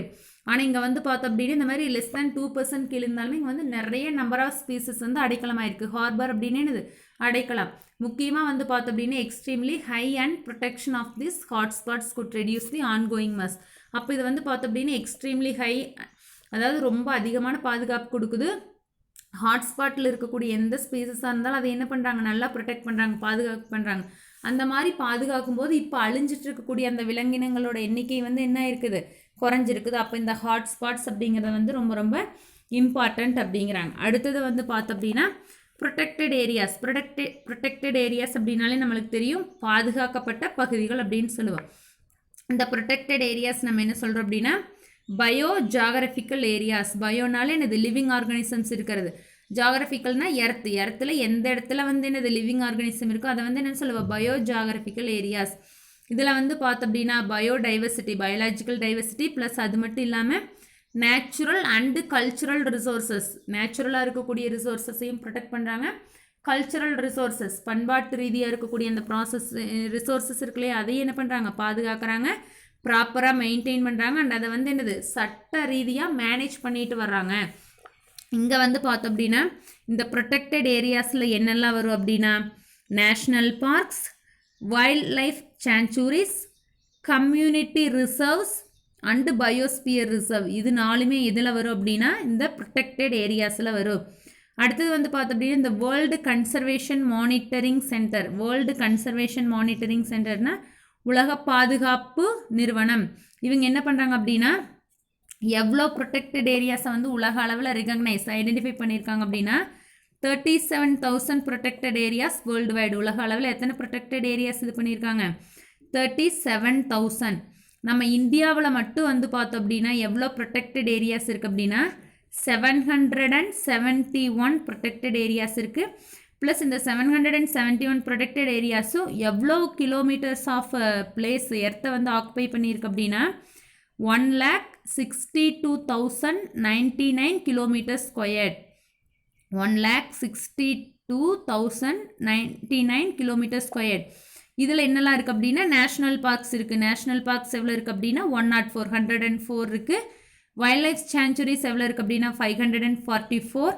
ஆனால் இங்கே வந்து பார்த்தோம் அப்படின்னா இந்த மாதிரி லெஸ் தேன் 2% கீழே இருந்தாலுமே இங்கே வந்து நிறைய நம்பர் ஆஃப் ஸ்பீசஸ் வந்து அடைக்கலமாக இருக்குது. ஹார்பர் அப்படின்னு என்னது அடைக்கலாம். முக்கியமாக வந்து பார்த்தோம் அப்படின்னா extremely high and protection of this hotspots could reduce the ongoing mass. அப்போ இது வந்து பார்த்தோம் அப்படின்னா எக்ஸ்ட்ரீம்லி ஹை, அதாவது ரொம்ப அதிகமான பாதுகாப்பு கொடுக்குது. ஹாட்ஸ்பாட்டில் இருக்கக்கூடிய எந்த ஸ்பீசஸாக இருந்தாலும் அதை என்ன பண்ணுறாங்க, நல்லா ப்ரொடெக்ட் பண்ணுறாங்க, பாதுகாப்பு பண்ணுறாங்க. அந்த மாதிரி பாதுகாக்கும் போது இப்போ அழிஞ்சிட்டு இருக்கக்கூடிய அந்த விலங்கினங்களோட எண்ணிக்கை வந்து என்ன இருக்குது, குறைஞ்சிருக்குது. அப்போ இந்த ஹாட்ஸ்பாட்ஸ் அப்படிங்கிறத வந்து ரொம்ப ரொம்ப இம்பார்ட்டண்ட் அப்படிங்கிறாங்க. அடுத்தது வந்து பார்த்தோம் அப்படின்னா ப்ரொடெக்டட் ஏரியாஸ். ப்ரொடெக்டட் ஏரியாஸ் அப்படின்னாலே நம்மளுக்கு தெரியும் பாதுகாக்கப்பட்ட பகுதிகள் அப்படின்னு சொல்லுவோம். இந்த ப்ரொடெக்டட் ஏரியாஸ் நம்ம என்ன சொல்கிறோம் அப்படின்னா பயோ ஜாகிரபிக்கல் ஏரியாஸ். பயோனால என்னது லிவிங் ஆர்கானிசம்ஸ் இருக்கிறது. ஜாகிரபிக்கல்னா எர்த்தில் எந்த இடத்துல வந்து என்னது லிவிங் ஆர்கானிசம் இருக்கோ அதை வந்து என்ன சொல்லுவோம் பயோ ஜாகிரபிக்கல் ஏரியாஸ். இதில் வந்து பார்த்தோம் அப்படின்னா பயோடைவர்சிட்டி, பயாலஜிக்கல் டைவர்சிட்டி ப்ளஸ் அது மட்டும் இல்லாமல் நேச்சுரல் அண்டு கல்ச்சுரல் ரிசோர்ஸஸ், நேச்சுரலாக இருக்கக்கூடிய ரிசோர்ஸஸையும் ப்ரொடெக்ட் பண்ணுறாங்க. கல்ச்சுரல் ரிசோர்ஸஸ் பண்பாட்டு ரீதியாக இருக்கக்கூடிய அந்த ப்ராசஸ் ரிசோர்ஸஸ் இருக்குல்லையே அதையும் என்ன பண்ணுறாங்க பாதுகாக்கிறாங்க, ப்ராப்பராக மெயின்டைன் பண்ணுறாங்க. அண்ட் அதை வந்து என்னது சட்ட ரீதியாக மேனேஜ் பண்ணிட்டு வர்றாங்க. இங்கே வந்து பார்த்தோம் அப்படின்னா இந்த ப்ரொடெக்டட் ஏரியாஸில் என்னெல்லாம் வரும் அப்படின்னா national parks, wildlife sanctuaries, community reserves and biosphere reserve. இது நாலுமே எதில் வரும் அப்படின்னா இந்த ப்ரொடெக்டட் ஏரியாஸில் வரும். அடுத்தது வந்து பார்த்தோம் அப்படின்னா இந்த world conservation monitoring centre. World conservation monitoring சென்டர்னா உலக பாதுகாப்பு நிறுவனம். இவங்க என்ன பண்ணுறாங்க அப்படின்னா எவ்வளோ ப்ரொடெக்டட் ஏரியாஸை வந்து உலக அளவில் ஐடென்டிஃபை பண்ணியிருக்காங்க அப்படின்னா 37,000 ப்ரொடெக்டட் ஏரியாஸ் வேர்ல்டு வைடு. உலக அளவில் எத்தனை ப்ரொடெக்டட் ஏரியாஸ் இது பண்ணியிருக்காங்க 37,000. நம்ம இந்தியாவில் மட்டும் வந்து பார்த்தோம் அப்படின்னா எவ்வளோ ப்ரொடெக்டட் ஏரியாஸ் இருக்குது அப்படின்னா 771 ப்ரொடெக்டட் ஏரியாஸ் இருக்குது. ப்ளஸ் இந்த 771 ப்ரொடெக்டட் ஏரியாஸும் எவ்வளோ கிலோமீட்டர்ஸ் ஆஃப் பிளேஸ் எர்த்தை வந்து ஆக்குபை பண்ணியிருக்கு அப்படின்னா 1,62,099 கிலோமீட்டர் ஸ்கொயர்ட். 1,62,099 kilometre squared. இதில் என்னெல்லாம் இருக்குது அப்படின்னா நேஷ்னல் பார்க்ஸ் இருக்குது. நேஷ்னல் பார்க்ஸ் எவ்வளோ இருக்குது அப்படின்னா 104 இருக்குது. வைல்ட் லைஃப் சாங்சுரிஸ் எவ்வளோ இருக்குது அப்படின்னா 544.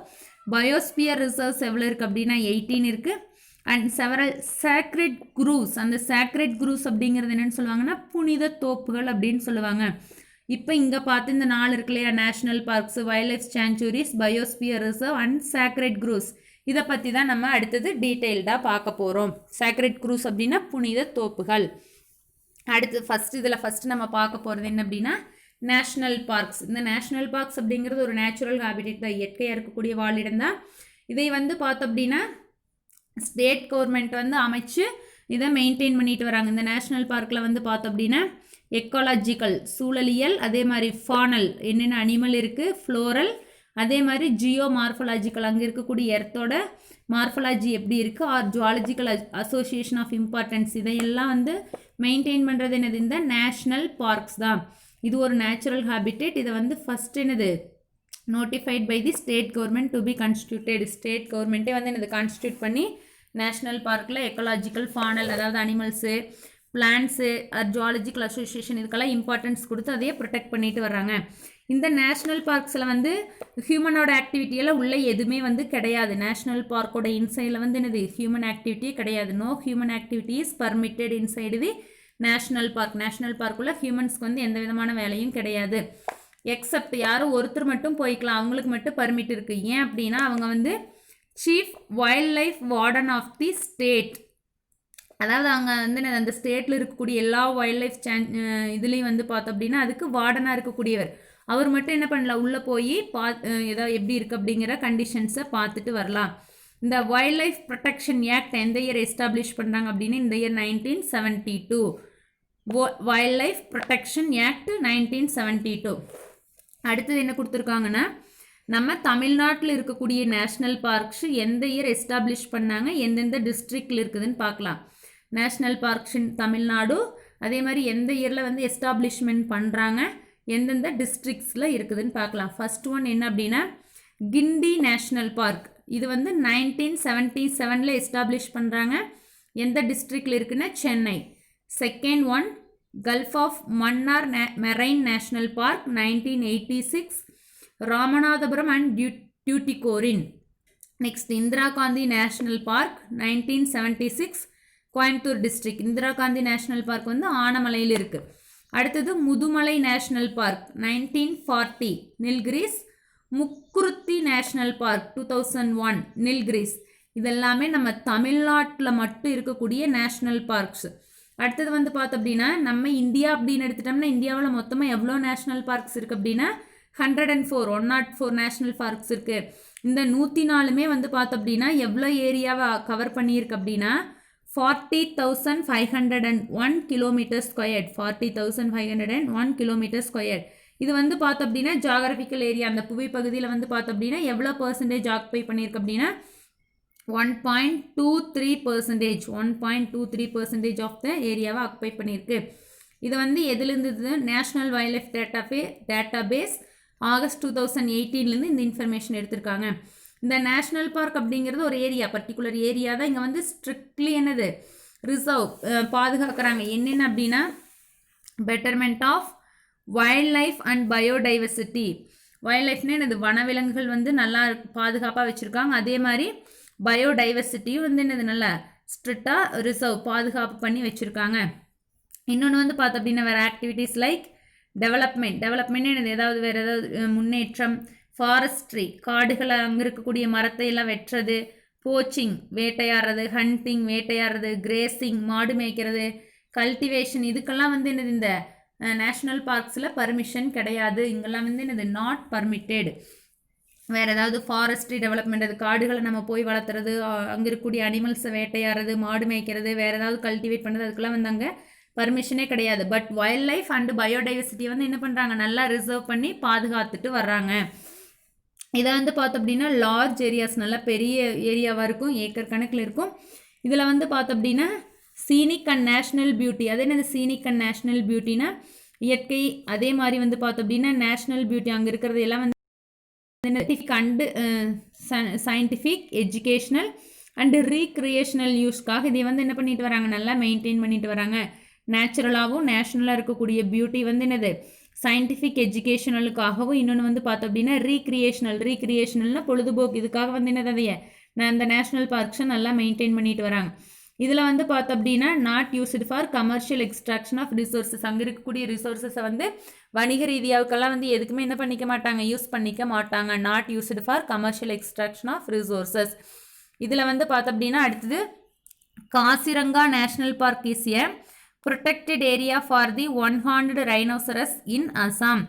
பயோஸ்பியர் ரிசர்வ்ஸ் எவ்வளோ இருக்குது அப்படின்னா 18 இருக்குது. And several sacred Groves. அந்த சேக்ரெட் குரூவ்ஸ் அப்படிங்கிறது என்னென்னு சொல்லுவாங்கன்னா புனித தோப்புகள் அப்படின்னு சொல்லுவாங்க. இப்போ இங்கே பார்த்து இந்த 4 இருக்கு இல்லையா national parks, wildlife sanctuaries, biosphere reserve and sacred Groves. இதை பற்றி தான் நம்ம அடுத்தது டீட்டெயில்டாக பார்க்க போகிறோம். சேக்ரெட் குரூவ்ஸ் அப்படின்னா புனித தோப்புகள். அடுத்து ஃபஸ்ட்டு நம்ம பார்க்க போகிறது என்ன அப்படின்னா நேஷ்னல் பார்க்ஸ். இந்த நேஷ்னல் பார்க்ஸ் அப்படிங்கிறது ஒரு நேச்சுரல் ஹேபிடேட் தான், இயற்கையாக இருக்கக்கூடிய வாழிடம் தான். இதை வந்து பார்த்தோம் அப்படின்னா ஸ்டேட் கவர்மெண்ட் வந்து அமைச்சு இதை மெயின்டைன் பண்ணிட்டு வராங்க. இந்த நேஷ்னல் பார்க்கில் வந்து பார்த்தோம் அப்படின்னா எக்காலஜிக்கல் சூழலியல், அதே மாதிரி ஃபானல் என்னென்ன அனிமல் இருக்குது, ஃப்ளோரல், அதே மாதிரி ஜியோ மார்ஃபலாஜிக்கல் அங்கே இருக்கக்கூடிய எர்த்தோட மார்ஃபலாஜி எப்படி இருக்குது, or zoological association of importance. இதையெல்லாம் வந்து மெயின்டைன் பண்ணுறது என்னது இந்த நேஷ்னல் பார்க்ஸ் தான். இது ஒரு நேச்சுரல் ஹேபிடேட். இதை வந்து ஃபஸ்ட் என்னது notified by the state government to be constituted. State கவர்மெண்ட்டே வந்து என்னது கான்ஸ்டியூட் பண்ணி நேஷ்னல் பார்க்கில் எக்கலாஜிக்கல் ஃபானல் அதாவது அனிமல்ஸு, பிளான்ஸு, ஜுவாலஜிக்கல் அசோசியேஷன் இதுக்கெல்லாம் இம்பார்ட்டன்ஸ் கொடுத்து அதையே ப்ரொடெக்ட் பண்ணிட்டு வர்றாங்க. இந்த நேஷ்னல் பார்க்ஸில் வந்து ஹியூமனோட ஆக்டிவிட்டியெல்லாம் உள்ளே எதுவுமே வந்து கிடையாது. நேஷ்னல் பார்க்கோட இன்சைடில் வந்து என்னது ஹியூமன் ஆக்டிவிட்டியே கிடையாது. No human activity is permitted inside the national park. National பார்க்குள்ள ஹியூமன்ஸ்க்கு வந்து எந்த விதமான வேலையும் கிடையாது. எக்ஸப்ட் யாரும் ஒருத்தர் மட்டும் போய்க்கலாம், அவங்களுக்கு மட்டும் பர்மிட் இருக்குது. ஏன் அப்படின்னா அவங்க வந்து chief wild life warden of the state. அதாவது அவங்க வந்து அந்த ஸ்டேட்டில் இருக்கக்கூடிய எல்லா வைல்ட் லைஃப் இதுலேயும் வந்து பார்த்தோம் அப்படின்னா அதுக்கு வார்டனாக இருக்கக்கூடியவர். அவர் மட்டும் என்ன பண்ணலாம், உள்ளே போய் ஏதோ எப்படி இருக்குது அப்படிங்கிற கண்டிஷன்ஸை பார்த்துட்டு வரலாம். இந்த வைல்ட் லைஃப் ப்ரொடெக்ஷன் ஆக்ட் எந்த இயர் எஸ்டாப்ளிஷ் பண்ணுறாங்க அப்படின்னு இந்த year 1972. Wild life protection act 1972. அடுத்தது என்ன கொடுத்துருக்காங்கன்னா நம்ம தமிழ்நாட்டில் இருக்கக்கூடிய நேஷ்னல் பார்க்ஸ் எந்த இயர் எஸ்டாப்ளிஷ் பண்ணாங்க, எந்தெந்த டிஸ்ட்ரிக்டில் இருக்குதுன்னு பார்க்கலாம். நேஷ்னல் பார்க்ஸ் இன் தமிழ்நாடு, அதே மாதிரி எந்த இயரில் வந்து எஸ்டாப்ளிஷ்மெண்ட் பண்ணுறாங்க, எந்தெந்த டிஸ்ட்ரிக்ஸில் இருக்குதுன்னு பார்க்கலாம். ஃபர்ஸ்ட் ஒன் என்ன அப்படின்னா கிண்டி நேஷ்னல் பார்க். இது வந்து 1977 எஸ்டாப்ளிஷ் பண்ணுறாங்க. எந்த டிஸ்ட்ரிக்டில் இருக்குன்னா Chennai. Second one gulf of Mannar marine national park 1986, Ramanathapuram and Tuticorin. Next Indira Gandhi national park 1976, Coimbatore district. Indira Gandhi national park வந்து ஆனமலையில் இருக்குது. அடுத்தது Mudumalai national park 1940 Nilgiris. Mukurthi national park 2001 Nilgiris. இதெல்லாமே நம்ம தமிழ்நாட்டில் மட்டும் இருக்கக்கூடிய நேஷ்னல் பார்க்ஸ். அடுத்தது வந்து பார்த்தோம் அப்படின்னா நம்ம இந்தியா அப்படின்னு எடுத்துட்டோம்னா இந்தியாவில் மொத்தமாக எவ்வளோ நேஷ்னல் பார்க்ஸ் இருக்குது அப்படின்னா 104 நேஷ்னல் பார்க்ஸ் இருக்குது. இந்த 104மே வந்து பார்த்தோம் அப்படின்னா எவ்வளோ ஏரியாவை கவர் பண்ணியிருக்கு அப்படின்னா 40,501 கிலோமீட்டர் ஸ்கொயர்ட். 40,501 kilometre squared. இது வந்து பார்த்தோம் அப்படின்னா ஜியாகிரபிக்கல் ஏரியா, அந்த புவி பகுதியில் வந்து பார்த்தோம் அப்படின்னா எவ்வளோ பர்சன்டேஜ் ஆக்குபை பண்ணியிருக்கு அப்படின்னா 1.23%. 1.23% ஆஃப் த ஏரியாவை ஆக்குபை பண்ணியிருக்கு. இது வந்து எதுலேருந்து? National wild life database August 2018 இந்த இன்ஃபர்மேஷன் எடுத்திருக்காங்க. இந்த நேஷ்னல் பார்க் அப்படிங்கிறது ஒரு ஏரியா, பர்டிகுலர் ஏரியா தான். இங்கே வந்து ஸ்ட்ரிக்ட்லி என்னது ரிசர்வ் பாதுகாக்கிறாங்க. என்னென்ன அப்படின்னா betterment of wildlife and biodiversity. Wild லைஃப்னு என்னது வனவிலங்குகள் வந்து நல்லா பாதுகாப்பாக வச்சுருக்காங்க. அதே மாதிரி பயோடைவர்சிட்டியும் வந்து என்னது நல்லா ஸ்ட்ரிக்டாக ரிசர்வ் பாதுகாப்பு பண்ணி வச்சுருக்காங்க. இன்னொன்று வந்து பார்த்தோம் அப்படின்னா வேறு ஆக்டிவிட்டீஸ் லைக் டெவலப்மெண்ட் என்னது ஏதாவது வேறு ஏதாவது முன்னேற்றம், ஃபாரஸ்ட்ரி காடுகளை அங்கே இருக்கக்கூடிய மரத்தை எல்லாம் வெட்டுறது, போச்சிங் வேட்டையாடுறது, ஹண்டிங் வேட்டையாடுறது, கிரேசிங் மாடு மேய்க்கிறது, கல்டிவேஷன் இதுக்கெல்லாம் வந்து என்னது இந்த நேஷ்னல் பார்க்ஸில் பர்மிஷன் கிடையாது. இங்கெல்லாம் வந்து என்னது நாட் பர்மிட்டட். வேறு ஏதாவது ஃபாரஸ்ட்ரி டெவலப்மெண்ட், அது காடுகளை நம்ம போய் வளர்த்துறது, அங்கே இருக்கக்கூடிய அனிமல்ஸை வேட்டையாடுறது, மாடு மேய்க்கிறது, வேறு ஏதாவது கல்டிவேட் பண்ணுறது, அதுக்கெல்லாம் வந்து அங்கே பர்மிஷனே கிடையாது. பட் வைல்ட் லைஃப் அண்டு பயோடைவர்சிட்டியை வந்து என்ன பண்ணுறாங்க, நல்லா ரிசர்வ் பண்ணி பாதுகாத்துட்டு வர்றாங்க. இதை வந்து பார்த்தோம் அப்படின்னா லார்ஜ் ஏரியாஸ், நல்லா பெரிய ஏரியாவாக இருக்கும், ஏக்கர் கணக்கில் இருக்கும். இதில் வந்து பார்த்தோம் அப்படின்னா சீனிக் அண்ட் நேஷ்னல் பியூட்டி. அதே என்னது சீனிக் அண்ட் நேஷ்னல் பியூட்டினா இயற்கை, அதே மாதிரி வந்து பார்த்தோம் அப்படின்னா நேஷ்னல் பியூட்டி அங்கே இருக்கிறது எல்லாம் வந்து and scientific educational and recreational யூஸ்க்காக இதை வந்து என்ன பண்ணிட்டு வராங்க, நல்லா மெயின்டைன் பண்ணிட்டு வராங்க. நேச்சுரலாகவும் நேஷ்னலாக இருக்கக்கூடிய பியூட்டி வந்து என்னது சயின்டிஃபிக் எஜுகேஷனலுக்காகவும், இன்னொன்று வந்து பார்த்தோம் அப்படின்னா ரீக்ரியேஷனல்னா பொழுதுபோக்கு, இதுக்காக வந்து என்னது அதையே அந்த நேஷ்னல் பார்க்ஸை நல்லா மெயின்டைன் பண்ணிட்டு வராங்க. இதில் வந்து பார்த்தோம் அப்படின்னா not used for commercial extraction of resources. அங்கே இருக்கக்கூடிய ரிசோர்ஸஸை வந்து வணிக ரீதியாவுக்கெல்லாம் வந்து எதுக்குமே என்ன பண்ணிக்க மாட்டாங்க, யூஸ் பண்ணிக்க மாட்டாங்க. Not used for commercial extraction of resources. இதில் வந்து பார்த்தோம் அப்படின்னா அடுத்தது Kaziranga national park is a protected area for the one-horned rhinoceros in Assam.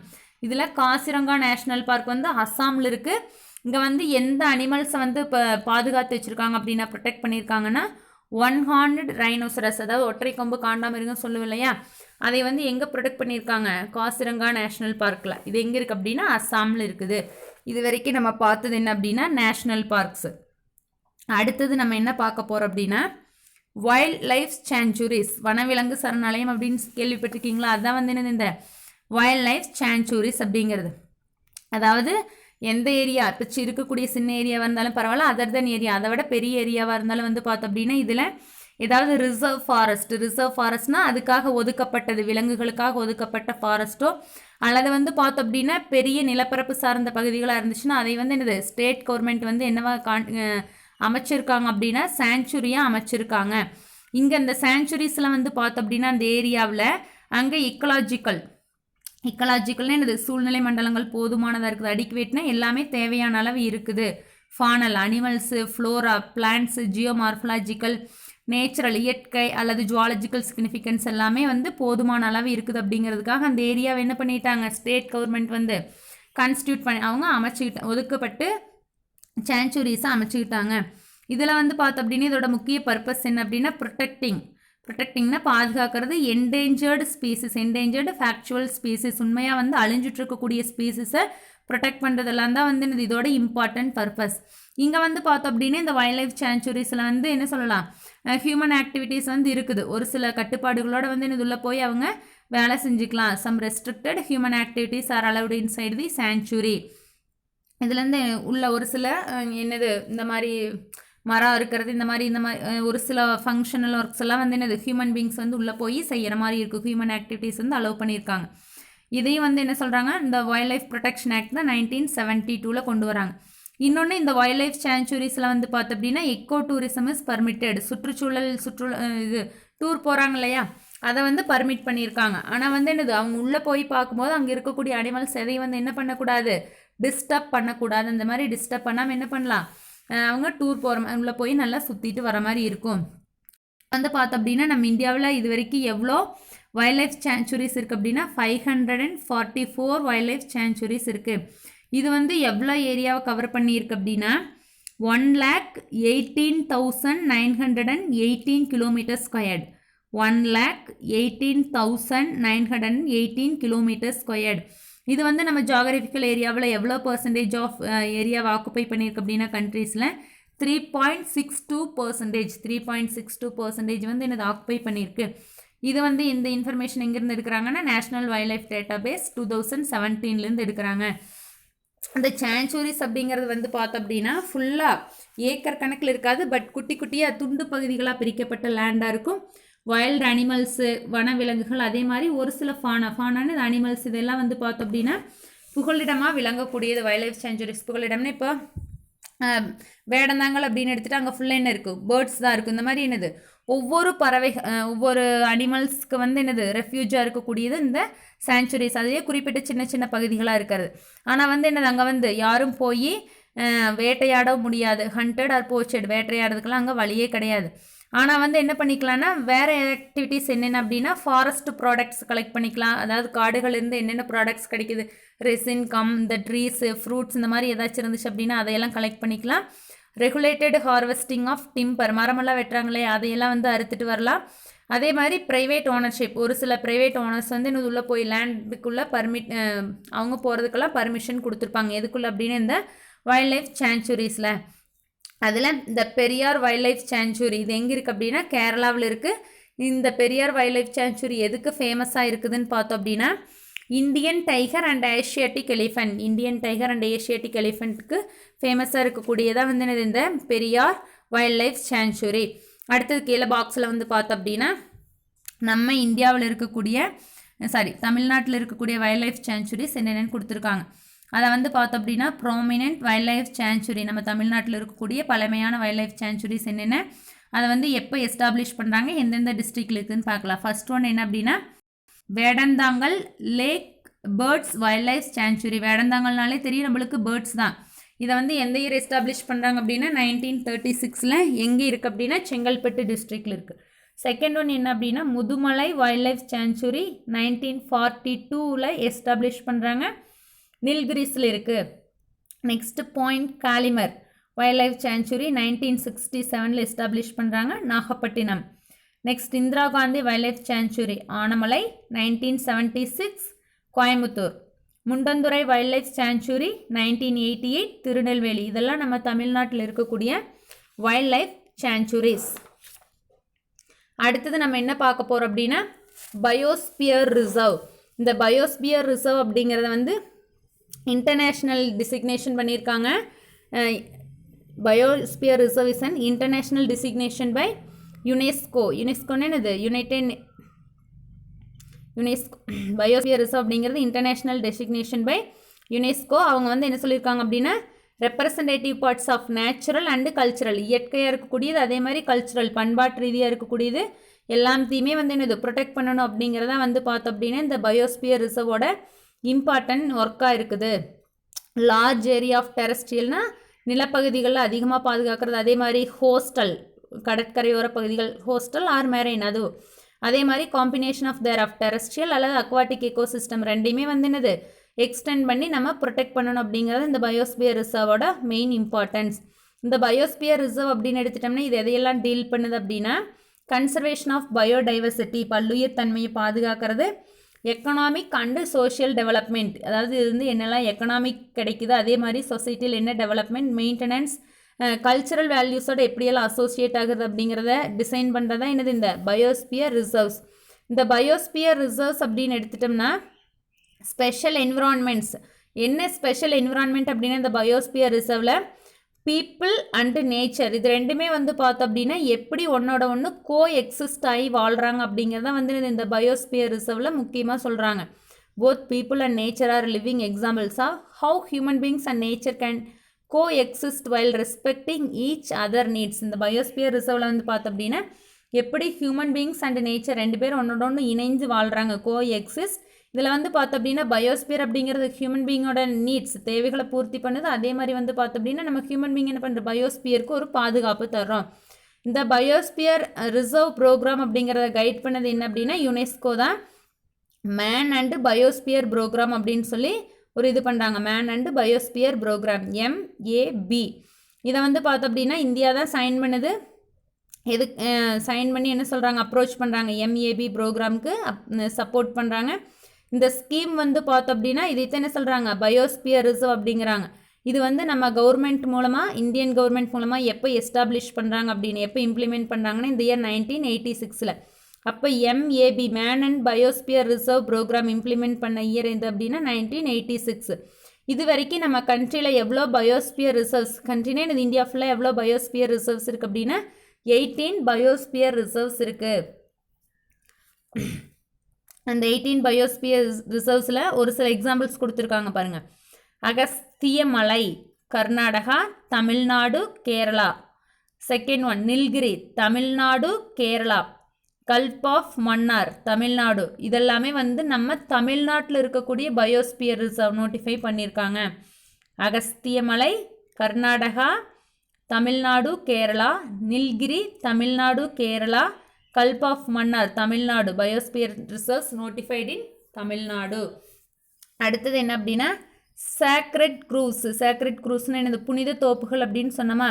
இதில் காசிரங்கா நேஷ்னல் பார்க் வந்து அஸ்ஸாமில் இருக்குது. இங்கே வந்து எந்த அனிமல்ஸை வந்து இப்போ பாதுகாத்து வச்சுருக்காங்க அப்படின்னா ப்ரொடெக்ட் பண்ணியிருக்காங்கன்னா ஒன்-ஹார்ன்டு ரைனோசரஸ், அதாவது ஒற்றை கொம்பு காண்டாமிருகம் சொல்லுவோம் இல்லையா, அதை வந்து எங்கே ப்ரொடெக்ட் பண்ணியிருக்காங்க, காசிரங்கா நேஷ்னல் பார்க்கில். இது எங்கே இருக்குது அப்படின்னா அஸ்ஸாமில் இருக்குது. இது வரைக்கும் நம்ம பார்த்தது என்ன அப்படின்னா நேஷ்னல் பார்க்ஸ். அடுத்தது நம்ம என்ன பார்க்க போகிறோம் அப்படின்னா வைல்ட் லைஃப் சான்ச்சுரிஸ், வனவிலங்கு சரணாலயம் அப்படின்னு கேள்விப்பட்டிருக்கீங்களா? அதான் வந்து என்னது இந்த வைல்ட் லைஃப் சான்ச்சுரிஸ் அப்படிங்கிறது. அதாவது எந்த ஏரியா இப்போ இருக்கக்கூடிய சின்ன ஏரியாவாக இருந்தாலும் பரவாயில்ல, அதர் தென் ஏரியா அதை விட பெரிய ஏரியாவாக இருந்தாலும் வந்து பார்த்தோம் அப்படின்னா இதில் ஏதாவது ரிசர்வ் ஃபாரஸ்ட்னால் அதுக்காக ஒதுக்கப்பட்டது, விலங்குகளுக்காக ஒதுக்கப்பட்ட ஃபாரஸ்ட்டோ, அல்லது வந்து பார்த்தோம் அப்படின்னா பெரிய நிலப்பரப்பு சார்ந்த பகுதிகளாக இருந்துச்சுன்னா அதை வந்து என்னது ஸ்டேட் கவர்மெண்ட் வந்து என்னவா அமைச்சிருக்காங்க அப்படின்னா சாங்சுரியாக அமைச்சிருக்காங்க. இங்கே இந்த சாங்சுரிஸில் வந்து பார்த்தோம் அப்படின்னா அந்த ஏரியாவில் அங்கே இக்கலாஜிக்கல்னு என்னது சூழ்நிலை மண்டலங்கள் போதுமானதாக இருக்குது, அடிக்குவேட்னா எல்லாமே தேவையான அளவு இருக்குது. ஃபானல் அனிமல்ஸு, ஃப்ளோரா, பிளான்ட்ஸு, ஜியோமார்ஃபலாஜிக்கல், நேச்சுரல் இயற்கை அல்லது ஜுவாலஜிக்கல் சிக்னிஃபிகன்ஸ் எல்லாமே வந்து போதுமான அளவு இருக்குது. அப்படிங்கிறதுக்காக அந்த ஏரியாவை என்ன பண்ணிட்டாங்க, ஸ்டேட் கவர்மெண்ட் வந்து கான்ஸ்டியூட் பண்ணி அவங்க ஒதுக்கப்பட்டு சான்ச்சுரிஸை அமைச்சுக்கிட்டாங்க. இதில் வந்து பார்த்தோம் அப்படின்னா இதோட முக்கிய பர்பஸ் என்ன அப்படின்னா ப்ரொடெக்டிங்னா பாதுகாக்கிறது என்டேஞ்சர்டு ஃபேக்சுவல் ஸ்பீசிஸ், உண்மையாக வந்து அழிஞ்சிட்டு இருக்கக்கூடிய ஸ்பீசிஸை ப்ரொடெக்ட் பண்ணுறதெல்லாம் தான் வந்து இதோட இம்பார்ட்டன்ட் பர்பஸ். இங்கே வந்து பார்த்தோம் அப்படின்னா இந்த வைல்ட் லைஃப் சான்ச்சுரிஸில் வந்து என்ன சொல்லலாம், ஹியூமன் ஆக்டிவிட்டீஸ் வந்து இருக்குது, ஒரு சில கட்டுப்பாடுகளோட வந்து இதுள்ள போய் அவங்க வேலை செஞ்சுக்கலாம். Some restricted human activities are allowed inside the sanctuary. இதுலேருந்து உள்ள ஒரு சில என்னது இந்த மாதிரி மரம் இருக்கிறது, இந்த மாதிரி ஒரு சில ஃபங்க்ஷனல் ஒர்க்ஸ் எல்லாம் வந்து என்னது ஹியூமன் பீங்ஸ் வந்து உள்ளே போய் செய்கிற மாதிரி இருக்குது. ஹியூமன் ஆக்டிவிட்டீஸ் வந்து அலோவ் பண்ணியிருக்காங்க. இதையும் வந்து என்ன சொல்கிறாங்க, இந்த வைல்ட் லைஃப் ப்ரொடெக்ஷன் ஆக்ட் தான் 1972 கொண்டு வராங்க. இன்னொன்று இந்த வைல்ட் லைஃப் சான்ச்சுரிஸில் வந்து பார்த்தோம் அப்படின்னா எக்கோ டூரிசம் இஸ் பர்மிட்டட். இது டூர் போகிறாங்க இல்லையா, அதை வந்து பர்மிட் பண்ணியிருக்காங்க. ஆனால் வந்து என்னது அவங்க உள்ளே போய் பார்க்கும்போது அங்கே இருக்கக்கூடிய அனிமல்ஸ் எதையும் வந்து என்ன பண்ணக்கூடாது, டிஸ்டர்ப் பண்ணக்கூடாது. அந்த மாதிரி டிஸ்டர்ப் பண்ணாமல் என்ன பண்ணலாம், அவங்க டூர் போகிற உள்ளே போய் நல்லா சுற்றிட்டு வர மாதிரி இருக்கும். வந்து பார்த்தோம் அப்படின்னா நம்ம இந்தியாவில் இது வரைக்கும் எவ்வளோ வைல்ட் லைஃப் சான்ச்சுரிஸ் இருக்குது அப்படின்னா 544 வைல்ட் லைஃப் சான்ச்சுரிஸ் இருக்குது. இது வந்து எவ்வளோ ஏரியாவை கவர் பண்ணியிருக்கு அப்படின்னா 1,18,918 kilometers squared. 1,18,918 kilometers squared. இது வந்து நம்ம ஜாகிரபிக்கல் ஏரியாவில் எவ்வளோ பர்சன்டேஜ் ஆஃப் ஏரியாவை ஆக்குப்பை பண்ணியிருக்கு அப்படின்னா கண்ட்ரீஸில் 3.62%. 3.62% வந்து என்னது ஆக்குப்பை பண்ணியிருக்கு. இது வந்து இந்த இன்ஃபர்மேஷன் எங்கேருந்து எடுக்கிறாங்கன்னா நேஷ்னல் வைல்ட் லைஃப் டேட்டாபேஸ் 2017லேருந்து எடுக்கிறாங்க. இந்த சான்ச்சுரிஸ் அப்படிங்கிறது வந்து பார்த்தோம் அப்படின்னா ஃபுல்லாக ஏக்கர் கணக்கில் இருக்காது, பட் குட்டி குட்டியாக துண்டு பகுதிகளாக பிரிக்கப்பட்ட லேண்டாக இருக்கும். வைல்டு அனிமல்ஸு, வனவிலங்குகள், அதே மாதிரி ஒரு சில ஃபானான அனிமல்ஸ் இதெல்லாம் வந்து பார்த்தோம் அப்படின்னா புகலிடமாக விளங்கக்கூடியது வைல்ட் லைஃப் சான்ச்சுரிஸ். புகலிடம்னு இப்போ வேடந்தாங்கல் அப்படின்னு எடுத்துகிட்டு அங்கே ஃபுல்லாக என்ன இருக்குது, பேர்ட்ஸ் தான் இருக்கும். இந்த மாதிரி என்னது ஒவ்வொரு பறவை ஒவ்வொரு அனிமல்ஸ்க்கு வந்து என்னது ரெஃப்யூஜாக இருக்கக்கூடியது இந்த சான்ச்சுரிஸ். அதுலேயே குறிப்பிட்ட சின்ன சின்ன பகுதிகளாக இருக்கிறது. ஆனால் வந்து என்னது அங்கே வந்து யாரும் போய் வேட்டையாட முடியாது. ஹண்டட் ஆர் போச்சட், வேட்டையாடுறதுக்கெல்லாம் அங்கே வழியே கிடையாது. ஆனால் வந்து என்ன பண்ணிக்கலாம்னா வேறு ஆக்டிவிட்டீஸ் என்னென்ன அப்படின்னா ஃபாரஸ்ட் ப்ராடக்ட்ஸ் கலெக்ட் பண்ணிக்கலாம். அதாவது காடுகளிலிருந்து என்னென்ன ப்ராடக்ட்ஸ் கிடைக்குது, ரெசின், இந்த ட்ரீஸு, ஃப்ரூட்ஸ் இந்த மாதிரி ஏதாச்சும் இருந்துச்சு அப்படின்னா அதையெல்லாம் கலெக்ட் பண்ணிக்கலாம். ரெகுலேட்டட் ஹார்வெஸ்டிங் ஆஃப் டிம்பர், மரமெல்லாம் வெட்டுறாங்களே அதையெல்லாம் வந்து அறுத்துட்டு வரலாம். அதே மாதிரி ப்ரைவேட் ஓனர்ஷிப், ஒரு சில ப்ரைவேட் ஓனர்ஸ் வந்து இன்னும் உள்ளே போய் லேண்டுக்குள்ளே அவங்க போகிறதுக்கெல்லாம் பர்மிஷன் கொடுத்துருப்பாங்க. எதுக்குள்ளே அப்படின்னு இந்த வைல்ட் லைஃப் சான்ச்சுரிஸில். அதில் இந்த பெரியார் வைல்ட் லைஃப் சான்ச்சுரி இது எங்கே இருக்குது அப்படின்னா கேரளாவில் இருக்குது. இந்த பெரியார் வைல்ட் லைஃப் சான்ச்சுரி எதுக்கு ஃபேமஸாக இருக்குதுன்னு பார்த்தோம் அப்படின்னா Indian tiger and Asiatic elephant. Indian tiger and Asiatic எலிஃபென்ட்டுக்கு ஃபேமஸாக இருக்கக்கூடியதாக வந்து இந்த பெரியார் வைல்ட் லைஃப் சான்ச்சுரி. அடுத்தது கீழே பாக்ஸில் வந்து பார்த்தோம் அப்படின்னா நம்ம இந்தியாவில் இருக்கக்கூடிய தமிழ்நாட்டில் இருக்கக்கூடிய வைல்ட் லைஃப் சான்ச்சுரிஸ் என்னென்னு கொடுத்துருக்காங்க. அதை வந்து பார்த்தோம் அப்படின்னா ப்ராமினென்ட் வைல்ட் லைஃப் சான்ச்சுரி, நம்ம தமிழ்நாட்டில் இருக்கக்கூடிய பழமையான வைல்ட் லைஃப் சான்ச்சுரிஸ் என்னென்ன, அதை வந்து எப்போ எஸ்டாப்ளிஷ் பண்ணுறாங்க, எந்தெந்த டிஸ்ட்ரிக்டில் இருக்குதுன்னு பார்க்கலாம். ஃபர்ஸ்ட் ஒன் என்ன அப்படின்னா Vedanthangal lake birds wildlife sanctuary. வேடந்தாங்கல்னாலே தெரியும் நம்மளுக்கு பேர்ட்ஸ் தான். இதை வந்து எந்த இயர் எஸ்டாப்ளிஷ் பண்ணுறாங்க அப்படின்னா 1936 எங்கே இருக்குது அப்படின்னா செங்கல்பட்டு டிஸ்ட்ரிக்டில் இருக்குது. செகண்ட் ஒன் என்ன அப்படின்னா Mudumalai wildlife sanctuary 1942 establish பண்ணுறாங்க, நீல்கிரிஸில் இருக்குது. Next point Calimere wildlife sanctuary 1967 establish பண்ணுறாங்க, Nagapattinam. Next Indira Gandhi wildlife sanctuary Anamalai 1976 Coimbatore. Mundanthurai wildlife sanctuary 1988 Tirunelveli. இதெல்லாம் நம்ம தமிழ்நாட்டில் இருக்கக்கூடிய வைல்ட் லைஃப் சான்ச்சுரிஸ். அடுத்தது நம்ம என்ன பார்க்க போகிறோம் அப்படின்னா பயோஸ்பியர் ரிசர்வ். இந்த பயோஸ்பியர் ரிசர்வ் அப்படிங்கிறத வந்து இன்டர்நேஷ்னல் டிசிக்னேஷன் பண்ணியிருக்காங்க. Biosphere reserve is an international designation by UNESCO. யுனெஸ்கோன்னு என்னது யுனெஸ்கோ. பயோஸ்பியர் ரிசர்வ் அப்படிங்கிறது இன்டர்நேஷ்னல் டெசிக்னேஷன் பை யுனெஸ்கோ. அவங்க வந்து என்ன சொல்லியிருக்காங்க அப்படின்னா representative parts of natural and cultural, இயற்கையாக இருக்கக்கூடியது அதே மாதிரி கல்ச்சுரல் பண்பாட்டு ரீதியாக இருக்கக்கூடியது எல்லாத்தையுமே வந்து என்னது ப்ரொடெக்ட் பண்ணணும் அப்படிங்கிறத வந்து பார்த்தோம் அப்படின்னா இந்த பயோஸ்பியர் ரிசர்வோட இம்பார்ட்டன்ட் ஒர்க்காக இருக்குது. லார்ஜ் ஏரியா ஆஃப் டெரஸ்ட்ரியல்னால் நிலப்பகுதிகளில் அதிகமாக பாதுகாக்கிறது. அதே மாதிரி ஹோஸ்டல் கடற்கரையோர பகுதிகள், ஹோஸ்டல் ஆர் மேரைன், அது அதே மாதிரி combination of there of terrestrial அல்லது அக்வாட்டிக் எக்கோசிஸ்டம் ரெண்டையுமே வந்து என்னது எக்ஸ்டெண்ட் பண்ணி நம்ம ப்ரொடெக்ட் பண்ணணும் அப்படிங்கிறது இந்த பயோஸ்பியர் ரிசர்வோட மெயின் இம்பார்ட்டன்ஸ். இந்த பயோஸ்பியர் ரிசர்வ் அப்படின்னு எடுத்துட்டோம்னா இது எதையெல்லாம் டீல் பண்ணுது அப்படின்னா கன்சர்வேஷன் ஆஃப் பயோடைவர்சிட்டி, பல்லுயிர் தன்மையை பாதுகாக்கிறது, எக்கனாமிக் அண்டு சோஷியல் டெவலப்மெண்ட், அதாவது இது வந்து என்னெல்லாம் எக்கனாமிக் கிடைக்குது அதே மாதிரி சொசைட்டியில் என்ன டெவலப்மெண்ட், மெயின்டெனன்ஸ், கல்ச்சுரல் வேல்யூஸோட எப்படியெல்லாம் அசோசியேட் ஆகுது அப்படிங்கிறத டிசைன் பண்ணுறதா என்னது இந்த பயோஸ்பியர் ரிசர்வ்ஸ். இந்த பயோஸ்பியர் ரிசர்வ்ஸ் அப்படின்னு எடுத்துட்டோம்னா ஸ்பெஷல் என்விரான்மெண்ட்ஸ். என்ன ஸ்பெஷல் என்விரான்மெண்ட் அப்படின்னா இந்த பயோஸ்பியர் ரிசர்வில் பீப்புள் அண்டு நேச்சர் இது ரெண்டுமே வந்து பார்த்தோம் அப்படின்னா எப்படி ஒன்றோட ஒன்று கோ எக்ஸிஸ்ட் ஆகி வாழ்கிறாங்க அப்படிங்கிறத வந்து இந்த பயோஸ்பியர் ரிசர்வில் முக்கியமாக சொல்கிறாங்க. Both people and nature are living examples of how human beings and nature can coexist while respecting each other needs. இந்த பயோஸ்பியர் ரிசர்வில் வந்து பார்த்தோம் அப்படின்னா எப்படி ஹியூமன் பீங்ஸ் அண்ட் நேச்சர் ரெண்டு பேரும் ஒன்றோட ஒன்று இணைஞ்சு வாழ்கிறாங்க, கோ எக்ஸிஸ்ட். இதில் வந்து பார்த்தோம் அப்படின்னா பயோஸ்பியர் அப்படிங்கிறது ஹியூமன் பீங்கோட நீட்ஸ் தேவைகளை பூர்த்தி பண்ணுது. அதே மாதிரி வந்து பார்த்தோம் அப்படின்னா நம்ம ஹியூமன் பீங் என்ன பண்ணுற பயோஸ்பியருக்கு ஒரு பாதுகாப்பு தர்றோம். இந்த பயோஸ்பியர் ரிசர்வ் ப்ரோக்ராம் அப்படிங்கிறத கைட் பண்ணது என்ன அப்படின்னா யுனெஸ்கோ தான். மேன் அண்டு பயோஸ்பியர் ப்ரோக்ராம் அப்படின்னு சொல்லி ஒரு இது பண்ணுறாங்க, man and biosphere programme MAB. இதை வந்து பார்த்தோம் அப்படின்னா இந்தியா தான் சைன் பண்ணுது. எது சைன் பண்ணி என்ன சொல்கிறாங்க, அப்ரோச் பண்ணுறாங்க, எம்ஏபி ப்ரோக்ராமுக்கு சப்போர்ட் பண்ணுறாங்க. இந்த ஸ்கீம் வந்து பார்த்தோம் அப்படின்னா இதைத்தான் என்ன சொல்கிறாங்க, பயோஸ்பியர் ரிசர்வ் அப்படிங்கிறாங்க. இது வந்து நம்ம கவர்மெண்ட் மூலமாக, இந்தியன் கவர்மெண்ட் மூலமாக எப்போ எஸ்டாப்ளிஷ் பண்ணுறாங்க அப்படின்னு, எப்போ இம்ப்ளிமெண்ட் பண்ணுறாங்கன்னா இந்த இயர் 1986. அப்போ MAB man and biosphere reserve programme implement பண்ண இயர் எது அப்படின்னா 1986. இது வரைக்கும் நம்ம கண்ட்ரியில் எவ்வளோ பயோஸ்பியர் ரிசர்வ்ஸ், கண்ட்ரினே இது இந்தியா ஃபுல்லாக எவ்வளோ பயோஸ்பியர் ரிசர்வ்ஸ் இருக்குது அப்படின்னா 18 பயோஸ்பியர் ரிசர்வ்ஸ் இருக்குது. அந்த 18 பயோஸ்பியர் ரிசர்வ்ஸில் ஒரு சில எக்ஸாம்பிள்ஸ் கொடுத்துருக்காங்க பாருங்கள். Agasthya Malai Karnataka, Tamil Nadu, Kerala. Second one Nilgiri Tamil Nadu, Kerala. Gulf of Mannar Tamil Nadu. இதெல்லாமே வந்து நம்ம தமிழ்நாட்டில் இருக்கக்கூடிய பயோஸ்பியர் ரிசர்வ் நோட்டிஃபை பண்ணியிருக்காங்க. Agasthya Malai Karnataka, Tamil Nadu, Kerala. Nilgiri Tamil Nadu, Kerala. Gulf of Mannar Tamil Nadu. Biosphere reserves notified in Tamil Nadu. அடுத்தது என்ன அப்படின்னா சேக்ரெட் க்ரூஸ். சேக்ரெட் க்ரூஸ்னு என்னது, புனித தோப்புகள் அப்படின்னு சொன்னோமா.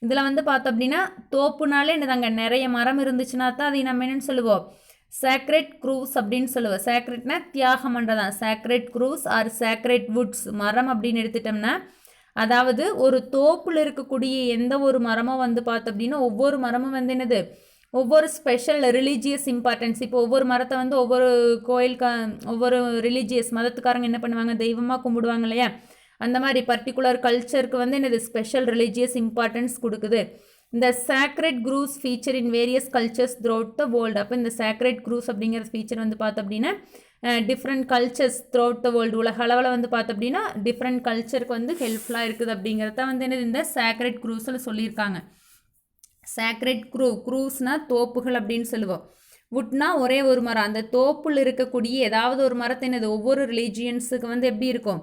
இதில் வந்து பார்த்தோம் அப்படின்னா தோப்புனாலே என்னதாங்க, நிறைய மரம் இருந்துச்சுன்னா தான் அதை நம்ம என்னென்னு சொல்லுவோம், சேக்ரெட் க்ரூஸ் அப்படின்னு சொல்லுவோம். சேக்ரெட்னா தியாகம் பண்ணுறதான். Sacred groves or sacred woods மரம் அப்படின்னு எடுத்துட்டோம்னா, அதாவது ஒரு தோப்பில் இருக்கக்கூடிய எந்த ஒரு மரமும் வந்து பார்த்தோம் அப்படின்னா ஒவ்வொரு மரமும் வந்து என்னது, ஒவ்வொரு ஸ்பெஷல் ரிலீஜியஸ் இம்பார்ட்டன்ஸ். இப்போ ஒவ்வொரு மரத்தை வந்து ஒவ்வொரு கோயிலுக்கு, ஒவ்வொரு ரிலீஜியஸ் மதத்துக்காரங்க என்ன பண்ணுவாங்க, தெய்வமாக கும்பிடுவாங்க இல்லையா, அந்த மாதிரி பர்டிகுலர் கல்ச்சருக்கு வந்து என்னது ஸ்பெஷல் ரிலீஜியஸ் இம்பார்ட்டன்ஸ் கொடுக்குது. இந்த sacred cruise feature in various cultures throughout the world. அப்போ இந்த சேக்ரெட் க்ரூஸ் அப்படிங்கிற ஃபீச்சர் வந்து பார்த்தோம் அப்படின்னா different cultures throughout the world, உலக அளவில் வந்து பார்த்தோம் அப்படின்னா டிஃப்ரெண்ட் கல்ச்சருக்கு வந்து ஹெல்ப்ஃபுல்லாக இருக்குது அப்படிங்கிறத வந்து என்னது இந்த சேக்ரெட் க்ரூஸில் சொல்லியிருக்காங்க. சேக்ரெட் க்ரூஸ்னால் தோப்புகள் அப்படின்னு சொல்லுவோம். வுட்னா ஒரே ஒரு மரம், அந்த தோப்புள் இருக்கக்கூடிய ஏதாவது ஒரு மரத்தை என்னது ஒவ்வொரு ரிலீஜியன்ஸுக்கு வந்து எப்படி இருக்கும்,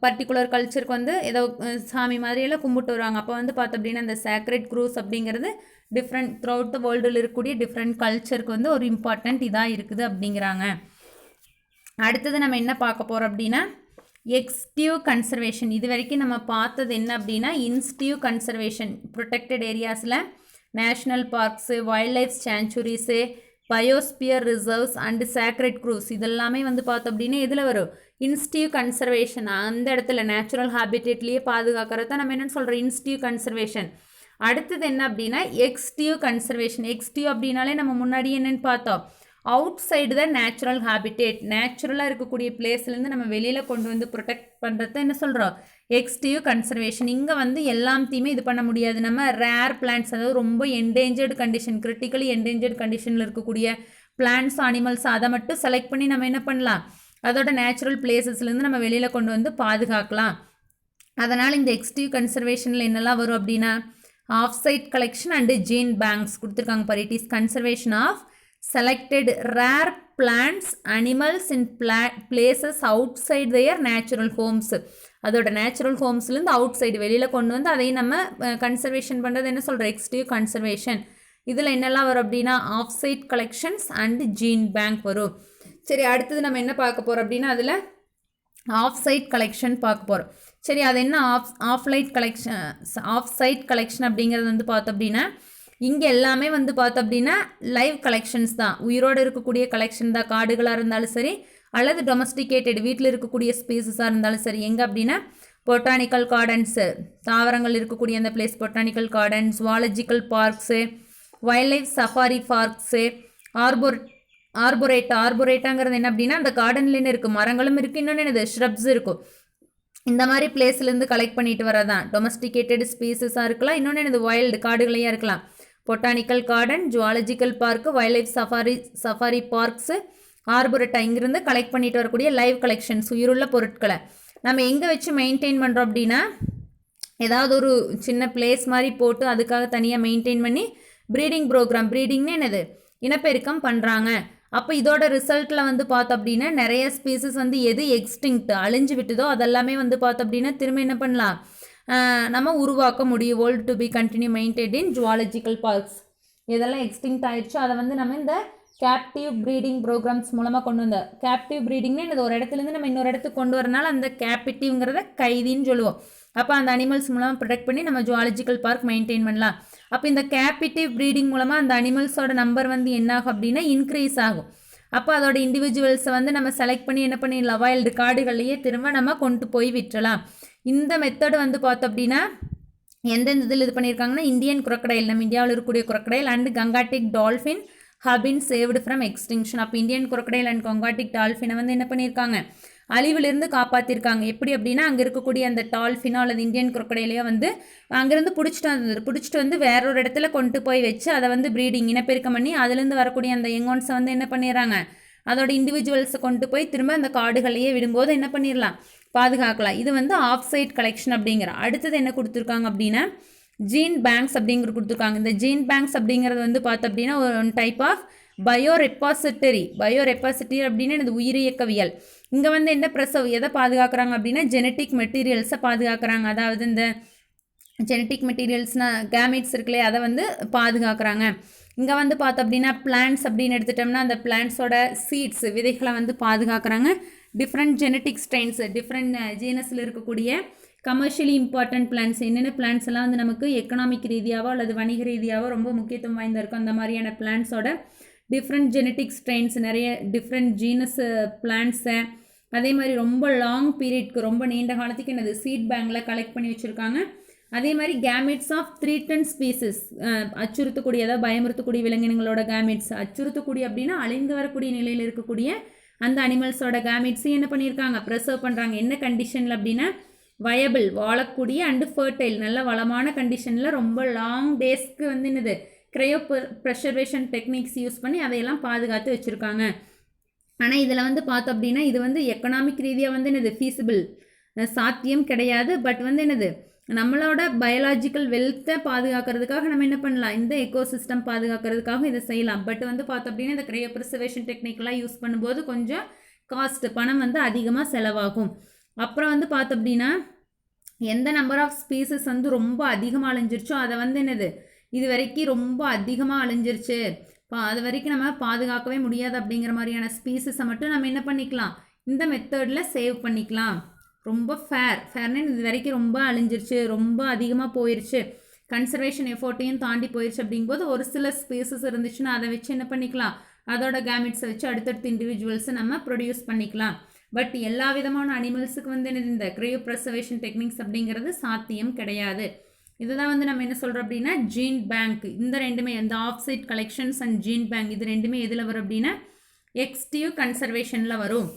பர்டிகுலர் கல்ச்சருக்கு வந்து ஏதோ சாமி மாதிரியெல்லாம் கும்பிட்டு வருவாங்க. அப்போ வந்து பார்த்தோம் அப்படின்னா அந்த சேக்ரெட் க்ரூஸ் அப்படிங்கிறது டிஃப்ரெண்ட் த்ரூஅவுட் த வேர்ல்டில் இருக்கக்கூடிய டிஃப்ரெண்ட் கல்ச்சருக்கு வந்து ஒரு இம்பார்ட்டண்ட் இதாக இருக்குது அப்படிங்கிறாங்க. அடுத்தது நம்ம என்ன பார்க்க போகிறோம் அப்படின்னா எக்ஸ்டிவ் கன்சர்வேஷன். இது வரைக்கும் நம்ம பார்த்தது என்ன அப்படின்னா இன்ஸ்டிவ் கன்சர்வேஷன், ப்ரொடெக்டட் ஏரியாஸில் national parks, wildlife sanctuaries, biosphere reserves and sacred groves இதெல்லாமே வந்து பார்த்தோம் அப்படின்னா இதில் வரும் இன்ஸ்டிவ் கன்சர்வேஷன். அந்த இடத்துல நேச்சுரல் ஹேபிட்டேட்லேயே பாதுகாக்கிறத நம்ம என்னென்னு சொல்கிறோம், இன்ஸ்டிவ் கன்சர்வேஷன். அடுத்தது என்ன அப்படின்னா எக்ஸ்டிவ் கன்சர்வேஷன். எக்ஸ்டிவ் அப்படின்னாலே நம்ம முன்னாடி என்னென்னு பார்த்தோம், அவுட் சைடு தான் நேச்சுரல் ஹேபிட்டேட், நேச்சுரலாக இருக்கக்கூடிய பிளேஸ்லேருந்து நம்ம வெளியில் கொண்டு வந்து ப்ரொடெக்ட் பண்ணுறது என்ன சொல்கிறோம், எக்ஸ்டிவ் கன்சர்வேஷன். இங்கே வந்து எல்லாத்தையுமே இது பண்ண முடியாது. நம்ம ரேர் பிளான்ட்ஸ், அதாவது ரொம்ப என்டேஞ்சர்டு கண்டிஷன், கிரிட்டிக்கலி என்டேஞ்சர்டு கண்டிஷனில் இருக்கக்கூடிய பிளான்ட்ஸ், அனிமல்ஸ் அதை மட்டும் செலக்ட் பண்ணி நம்ம என்ன பண்ணலாம், அதோட நேச்சுரல் பிளேசஸ்லேருந்து நம்ம வெளியில் கொண்டு வந்து பாதுகாக்கலாம். அதனால் இந்த எக்ஸ்டிவ் கன்சர்வேஷனில் என்னெல்லாம் வரும் அப்படின்னா off site collection and gene banks கொடுத்துருக்காங்க. பாரு, it is conservation of selected rare plants animals in places outside their natural homes. அதோட நேச்சுரல் ஹோம்ஸ்லேருந்து அவுட் சைடு வெளியில் கொண்டு வந்து அதையும் நம்ம கன்சர்வேஷன் பண்ணுறது என்ன சொல்கிறோம், எக்ஸ்டிவ் கன்சர்வேஷன். இதில் என்னெல்லாம் வரும் அப்படின்னா off site collections and gene bank வரும். சரி, அடுத்தது நம்ம என்ன பார்க்க போகிறோம் அப்படின்னா அதில் ஆஃப் சைட் கலெக்ஷன் பார்க்க போகிறோம். சரி, அது என்ன ஆஃப் சைட் கலெக்ஷன் அப்படிங்கிறது வந்து பார்த்தோம் அப்படின்னா இங்கே எல்லாமே வந்து பார்த்தோம் அப்படின்னா லைவ் கலெக்ஷன்ஸ் தான், உயிரோடு இருக்கக்கூடிய கலெக்ஷன் தான். காடுகளாக இருந்தாலும் சரி அல்லது டொமஸ்டிகேட்டட் வீட்டில் இருக்கக்கூடிய ஸ்பீசஸாக இருந்தாலும் சரி. எங்கே அப்படின்னா பொட்டானிக்கல் கார்டன்ஸு, தாவரங்கள் இருக்கக்கூடிய அந்த place botanical gardens, zoological parks, wildlife safari parks, ஆர்பொரேட்டாங்கிறது என்ன அப்படின்னா அந்த கார்டன்லேன்னு இருக்குது, மரங்களும் இருக்குது, இன்னொன்று என்னது ஷ்ரப்ஸ் இருக்கும். இந்த மாதிரி பிளேஸ்லேருந்து கலெக்ட் பண்ணிட்டு வரதான் டொமஸ்டிகேட்டட் ஸ்பீசஸாக இருக்கலாம், இன்னொன்று என்னது வைல்டு காடுகளையாக இருக்கலாம். Botanical garden, zoological park, wildlife safari parks, arboreta இங்கிருந்து கலெக்ட் பண்ணிட்டு வரக்கூடிய லைவ் கலெக்ஷன்ஸ் உயிருள்ள பொருட்களை நம்ம எங்கே வச்சு மெயின்டைன் பண்ணுறோம் அப்படின்னா ஏதாவது ஒரு சின்ன பிளேஸ் மாதிரி போட்டு அதுக்காக தனியாக மெயின்டைன் பண்ணி ப்ரீடிங் ப்ரோக்ராம், ப்ரீடிங்னு என்னது இனப்பெருக்கம் பண்ணுறாங்க. அப்போ இதோட ரிசல்ட்டில் வந்து பார்த்தோம் அப்படின்னா நிறைய ஸ்பீசஸ் வந்து எது எக்ஸ்டிங்க்ட் அழிஞ்சு விட்டுதோ அதெல்லாமே வந்து பார்த்தோம் அப்படின்னா திரும்ப என்ன பண்ணலாம், நம்ம உருவாக்க முடியும். World to be continue maintained in zoological parks. இதெல்லாம் எக்ஸ்டிங்க்ட் ஆயிடுச்சு, அதை வந்து நம்ம இந்த கேப்டிவ் ப்ரீடிங் ப்ரோக்ராம்ஸ் மூலமாக கொண்டு வந்த கேப்டிவ் ப்ரீடிங்னு இந்த ஒரு இடத்துலேருந்து நம்ம இன்னொரு இடத்துக்கு கொண்டு வரனால அந்த கேப்டிவ்ங்கிறத கைதின்னு சொல்லுவோம். அப்போ அந்த அனிமல்ஸ் மூலமாக ப்ரொடெக்ட் பண்ணி நம்ம ஜுவாலஜிக்கல் பார்க் மெயின்டைன் பண்ணலாம். அப்போ இந்த கேபிட்டிவ் ப்ரீடிங் மூலமாக அந்த அனிமல்ஸோட நம்பர் வந்து என்ன ஆகும் அப்படின்னா இன்க்ரீஸ் ஆகும். அப்போ அதோட இண்டிவிஜுவல்ஸை வந்து நம்ம செலக்ட் பண்ணி என்ன பண்ணிடலாம், வைல்டு காடுகள்லையே திரும்ப நம்ம கொண்டு போய் விட்டுறலாம். இந்த மெத்தட் வந்து பார்த்தோம் அப்படின்னா எந்தெந்த இதில் இது பண்ணியிருக்காங்கன்னா இந்தியன் குரொக்கடைல், நம்ம இந்தியாவில் இருக்கக்கூடிய crocodile and கங்காட்டிக் dolphin have been saved from extinction. அப்போ இந்தியன் குரொக்கடைல் அண்ட் கங்காட்டிக் டால்ஃபினை வந்து என்ன பண்ணியிருக்காங்க, அழிவிலிருந்து காப்பாற்றிருக்காங்க. எப்படி அப்படின்னா அங்கே இருக்கக்கூடிய அந்த டால்ஃபினோ அல்லது இந்தியன் குரொக்கடைலையோ வந்து அங்கேருந்து பிடிச்சிட்டு வந்து வேற ஒரு இடத்துல கொண்டு போய் வச்சு அதை வந்து ப்ரீடிங் இனப்பெருக்கம் பண்ணி அதுலேருந்து வரக்கூடிய அந்த யங்கோன்ஸை வந்து என்ன பண்ணிடுறாங்க, அதோட இண்டிவிஜுவல்ஸை கொண்டு போய் திரும்ப அந்த காடுகளையே விடும்போது என்ன பண்ணிடலாம், பாதுகாக்கலாம். இது வந்து ஆஃப் சைட் கலெக்ஷன் அப்படிங்கிற. அடுத்தது என்ன கொடுத்துருக்காங்க அப்படின்னா ஜீன் பேங்க்ஸ் அப்படிங்கிறது கொடுத்துருக்காங்க. இந்த ஜீன் பேங்க்ஸ் அப்படிங்கிறது வந்து பார்த்தோம் அப்படின்னா ஒரு டைப் ஆஃப் பயோ ரெப்பாசிட்டரி அப்படின்னா இது உயிரியக்கவியல். இங்கே வந்து என்ன எதை பாதுகாக்கிறாங்க அப்படின்னா ஜெனட்டிக் மெட்டீரியல்ஸை பாதுகாக்கிறாங்க. அதாவது இந்த ஜெனட்டிக் மெட்டீரியல்ஸ்னால் கேமிட்ஸ் இருக்குல்லையே அதை வந்து பாதுகாக்கிறாங்க. இங்கே வந்து பார்த்தோம் அப்படின்னா பிளான்ட்ஸ் அப்படின்னு எடுத்துட்டோம்னா அந்த பிளான்ட்ஸோட சீட்ஸ் விதைகளை வந்து பாதுகாக்கிறாங்க. டிஃப்ரெண்ட் ஜெனட்டிக் ஸ்ட்ரெயின்ஸ் டிஃப்ரெண்ட் ஜீனஸில் இருக்கக்கூடிய கமர்ஷியலி இம்பார்ட்டன்ட் பிளான்ஸ் என்னென்ன பிளான்ஸ் எல்லாம் வந்து நமக்கு எக்கனாமிக் ரீதியாவோ அல்லது வணிக ரீதியாவோ ரொம்ப முக்கியத்துவம் வாய்ந்த இருக்கும். அந்த மாதிரியான பிளான்ஸோட டிஃப்ரெண்ட் ஜெனட்டிக் ஸ்ட்ரெயின்ஸ் நிறைய டிஃப்ரெண்ட் ஜீனஸ் பிளான்ட்ஸை அதே மாதிரி ரொம்ப லாங் பீரியட்க்கு ரொம்ப நீண்ட காலத்துக்கு என்னது சீட் பேங்கில் கலெக்ட் பண்ணி வச்சுருக்காங்க. அதே மாதிரி கேமிட்ஸ் ஆஃப் த்ரீட்டன் ஸ்பீசிஸ் அச்சுறுத்தக்கூடிய அதாவது பயமுறுத்தக்கூடிய விலங்கினங்களோட கேமிட்ஸ் அச்சுறுத்தக்கூடிய அப்படின்னா அழிந்து வரக்கூடிய நிலையில் இருக்கக்கூடிய அந்த அனிமல்ஸோட கேமிட்ஸையும் என்ன பண்ணியிருக்காங்க ப்ரெசர்வ் பண்ணுறாங்க. என்ன கண்டிஷனில் அப்படின்னா வயபிள் வாழக்கூடிய அண்டு ஃபர்டைல் நல்ல வளமான கண்டிஷனில் ரொம்ப லாங் டேஸ்க்கு வந்து என்னது க்ரையோ ப்ரெஷர்வேஷன் டெக்னிக்ஸ் யூஸ் பண்ணி அதையெல்லாம் பாதுகாத்து வச்சுருக்காங்க. ஆனால் இதில் வந்து பார்த்தோம் அப்படின்னா இது வந்து எக்கனாமிக் ரீதியாக வந்து என்னது ஃபீஸிபிள் சாத்தியம் கிடையாது. பட் வந்து என்னது நம்மளோட பயாலஜிக்கல் வெல்த்தை பாதுகாக்கிறதுக்காக நம்ம என்ன பண்ணலாம், இந்த எக்கோசிஸ்டம் பாதுகாக்கிறதுக்காக இதை செய்யலாம். பட் வந்து பார்த்தோம் அப்படின்னா இந்த க்ரையோ ப்ரிசர்வேஷன் டெக்னிக்லாம் யூஸ் பண்ணும்போது கொஞ்சம் காஸ்ட் பணம் வந்து அதிகமாக செலவாகும். அப்புறம் வந்து பார்த்தோம் அப்படின்னா எந்த நம்பர் ஆஃப் ஸ்பீசஸ் வந்து ரொம்ப அதிகமாக அழிஞ்சிருச்சோ அதை வந்து என்னது இது வரைக்கும் ரொம்ப அதிகமாக அழிஞ்சிருச்சு அது வரைக்கும் நம்ம பாதுகாக்கவே முடியாது அப்படிங்கிற மாதிரியான ஸ்பீசஸை மட்டும் நம்ம என்ன பண்ணிக்கலாம் இந்த மெத்தடில் சேவ் பண்ணிக்கலாம். ரொம்ப ஃபேர்னு இது வரைக்கும் ரொம்ப அழிஞ்சிருச்சு ரொம்ப அதிகமாக போயிடுச்சு கன்சர்வேஷன் எஃபோர்ட்டையும் தாண்டி போயிடுச்சு அப்படிங்கும்போது ஒரு சில ஸ்பீசஸ் இருந்துச்சுன்னா அதை வச்சு என்ன பண்ணிக்கலாம் அதோட கேமிட்ஸை வச்சு அடுத்தடுத்த இண்டிவிஜுவல்ஸை நம்ம ப்ரொடியூஸ் பண்ணிக்கலாம். பட் எல்லா விதமான அனிமல்ஸுக்கு வந்து இந்த க்ரையோ ப்ரிசர்வேஷன் டெக்னிக்ஸ் அப்படிங்கிறது சாத்தியம் கிடையாது. இதுதான் வந்து நம்ம என்ன சொல்கிறோம் அப்படின்னா ஜீன் பேங்க். இந்த ரெண்டுமே இந்த off site collections and gene bank இது ரெண்டுமே எதில் வரும் அப்படின்னா எக்ஸ்டிவ் கன்சர்வேஷனில் வரும்.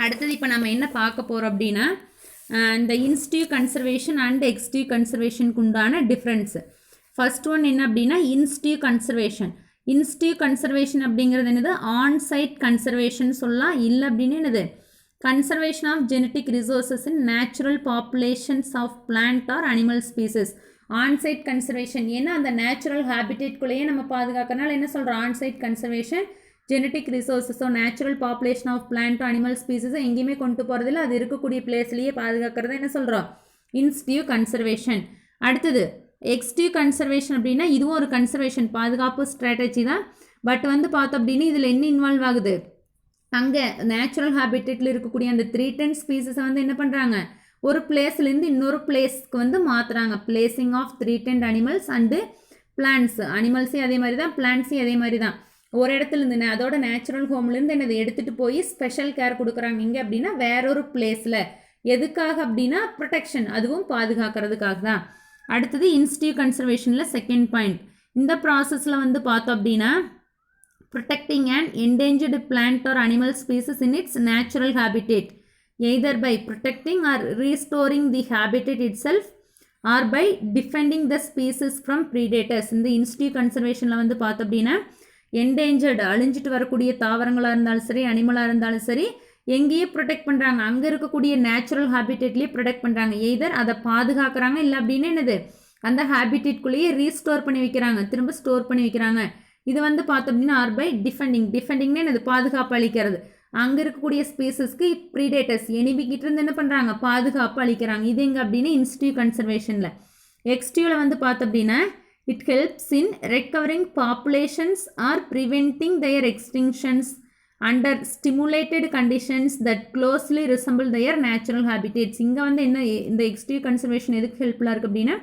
அடுத்தது இப்போ நம்ம என்ன பார்க்க போகிறோம் அப்படின்னா இந்த இன்ஸ்டிவ் கன்சர்வேஷன் அண்ட் எக்ஸ்டிவ் கன்சர்வேஷனுக்கு உண்டான டிஃப்ரென்ஸு. ஃபர்ஸ்ட் ஒன் என்ன அப்படின்னா இன்ஸ்டிவ் கன்சர்வேஷன் அப்படிங்கிறது என்னது ஆன் சைட் கன்சர்வேஷன் சொல்லலாம். இல்லை அப்படின்னு என்னது conservation of genetic resources in natural populations of plant or animal species. Onsite conservation ஏன்னா அந்த நேச்சுரல் ஹேபிடேட்குள்ளேயே நம்ம பாதுகாக்கிறனால என்ன சொல்கிறோம் ஆன்சைட் கன்சர்வேஷன் ஜெனட்டிக் ரிசோர்ஸஸோ natural population of plant animal ஸ்பீசஸோ எங்கேயுமே கொண்டு போகிறதில்ல அது இருக்கக்கூடிய பிளேஸ்லேயே பாதுகாக்கிறத என்ன சொல்கிறோம் இன்ஸ்டிவ் கன்சர்வேஷன். அடுத்தது எக்ஸ்டிவ் கன்சர்வேஷன் அப்படின்னா இதுவும் ஒரு கன்சர்வேஷன் பாதுகாப்பு ஸ்ட்ராட்டஜி தான். பட் வந்து பார்த்தோம் அப்படின்னா இதில் என்ன இன்வால்வ் ஆகுது அங்கே நேச்சுரல் ஹேபிட்டேட்டில் இருக்கக்கூடிய அந்த 310 ஸ்பீசஸை வந்து என்ன பண்ணுறாங்க ஒரு பிளேஸ்லேருந்து இன்னொரு பிளேஸ்க்கு வந்து மாற்றுறாங்க. Placing of 310 animals and plants அனிமல்ஸே அதே மாதிரி தான் பிளான்ட்ஸையும் அதே மாதிரி தான் ஒரு இடத்துலேருந்து அதோட நேச்சுரல் ஹோம்லேருந்து என்னது எடுத்துகிட்டு போய் ஸ்பெஷல் கேர் கொடுக்குறாங்க. இங்கே அப்படின்னா வேறொரு பிளேஸில் எதுக்காக அப்படின்னா ப்ரொடெக்ஷன் அதுவும் பாதுகாக்கிறதுக்காக தான். அடுத்தது இன்ஸ்டிவ் கன்சர்வேஷனில் செகண்ட் பாயிண்ட் இந்த ப்ராசஸில் வந்து பார்த்தோம் அப்படின்னா protecting an endangered plant or animal species in its natural habitat either by protecting or restoring the habitat itself or by defending the species from predators. இந்த இன்ஸ்டிவ் கன்சர்வேஷனில் வந்து பார்த்தோம் அப்படின்னா என்டேஞ்சர்டு அழிஞ்சிட்டு வரக்கூடிய தாவரங்களாக இருந்தாலும் சரி அனிமலாக இருந்தாலும் சரி எங்கேயே ப்ரொடெக்ட் பண்ணுறாங்க அங்கே இருக்கக்கூடிய நேச்சுரல் ஹேபிட்டேட்லேயே ப்ரொடெக்ட் பண்ணுறாங்க. எய்தர் அதை பாதுகாக்கிறாங்க இல்லை அப்படின்னு என்னது அந்த ஹேபிட்டேட்குள்ளேயே ரீஸ்டோர் பண்ணி வைக்கிறாங்க திரும்ப ஸ்டோர் பண்ணி வைக்கிறாங்க. இது வந்து பார்த்தோம் அப்படின்னா ஆர் பை டிஃபெண்டிங்னே என்னது பாதுகாப்பு அளிக்கிறது. அங்கே இருக்கக்கூடிய ஸ்பீசஸ்க்கு ப்ரீடேட்டர்ஸ் எனிமிக்கிட்ட இருந்து என்ன பண்ணுறாங்க பாதுகாப்பு அளிக்கிறாங்க. இது எங்கே அப்படின்னா இன்ஸ்டிவ் கன்சர்வேஷனில். எக்ஸ்டிவில் வந்து பார்த்தோம் அப்படின்னா it helps in recovering populations or preventing their extinctions under stimulated conditions that closely resemble their natural habitats. இங்கே வந்து என்ன இந்த எக்ஸ்டிவ் கன்சர்வேஷன் எதுக்கு ஹெல்ப்ஃபுல்லாக இருக்குது அப்படின்னா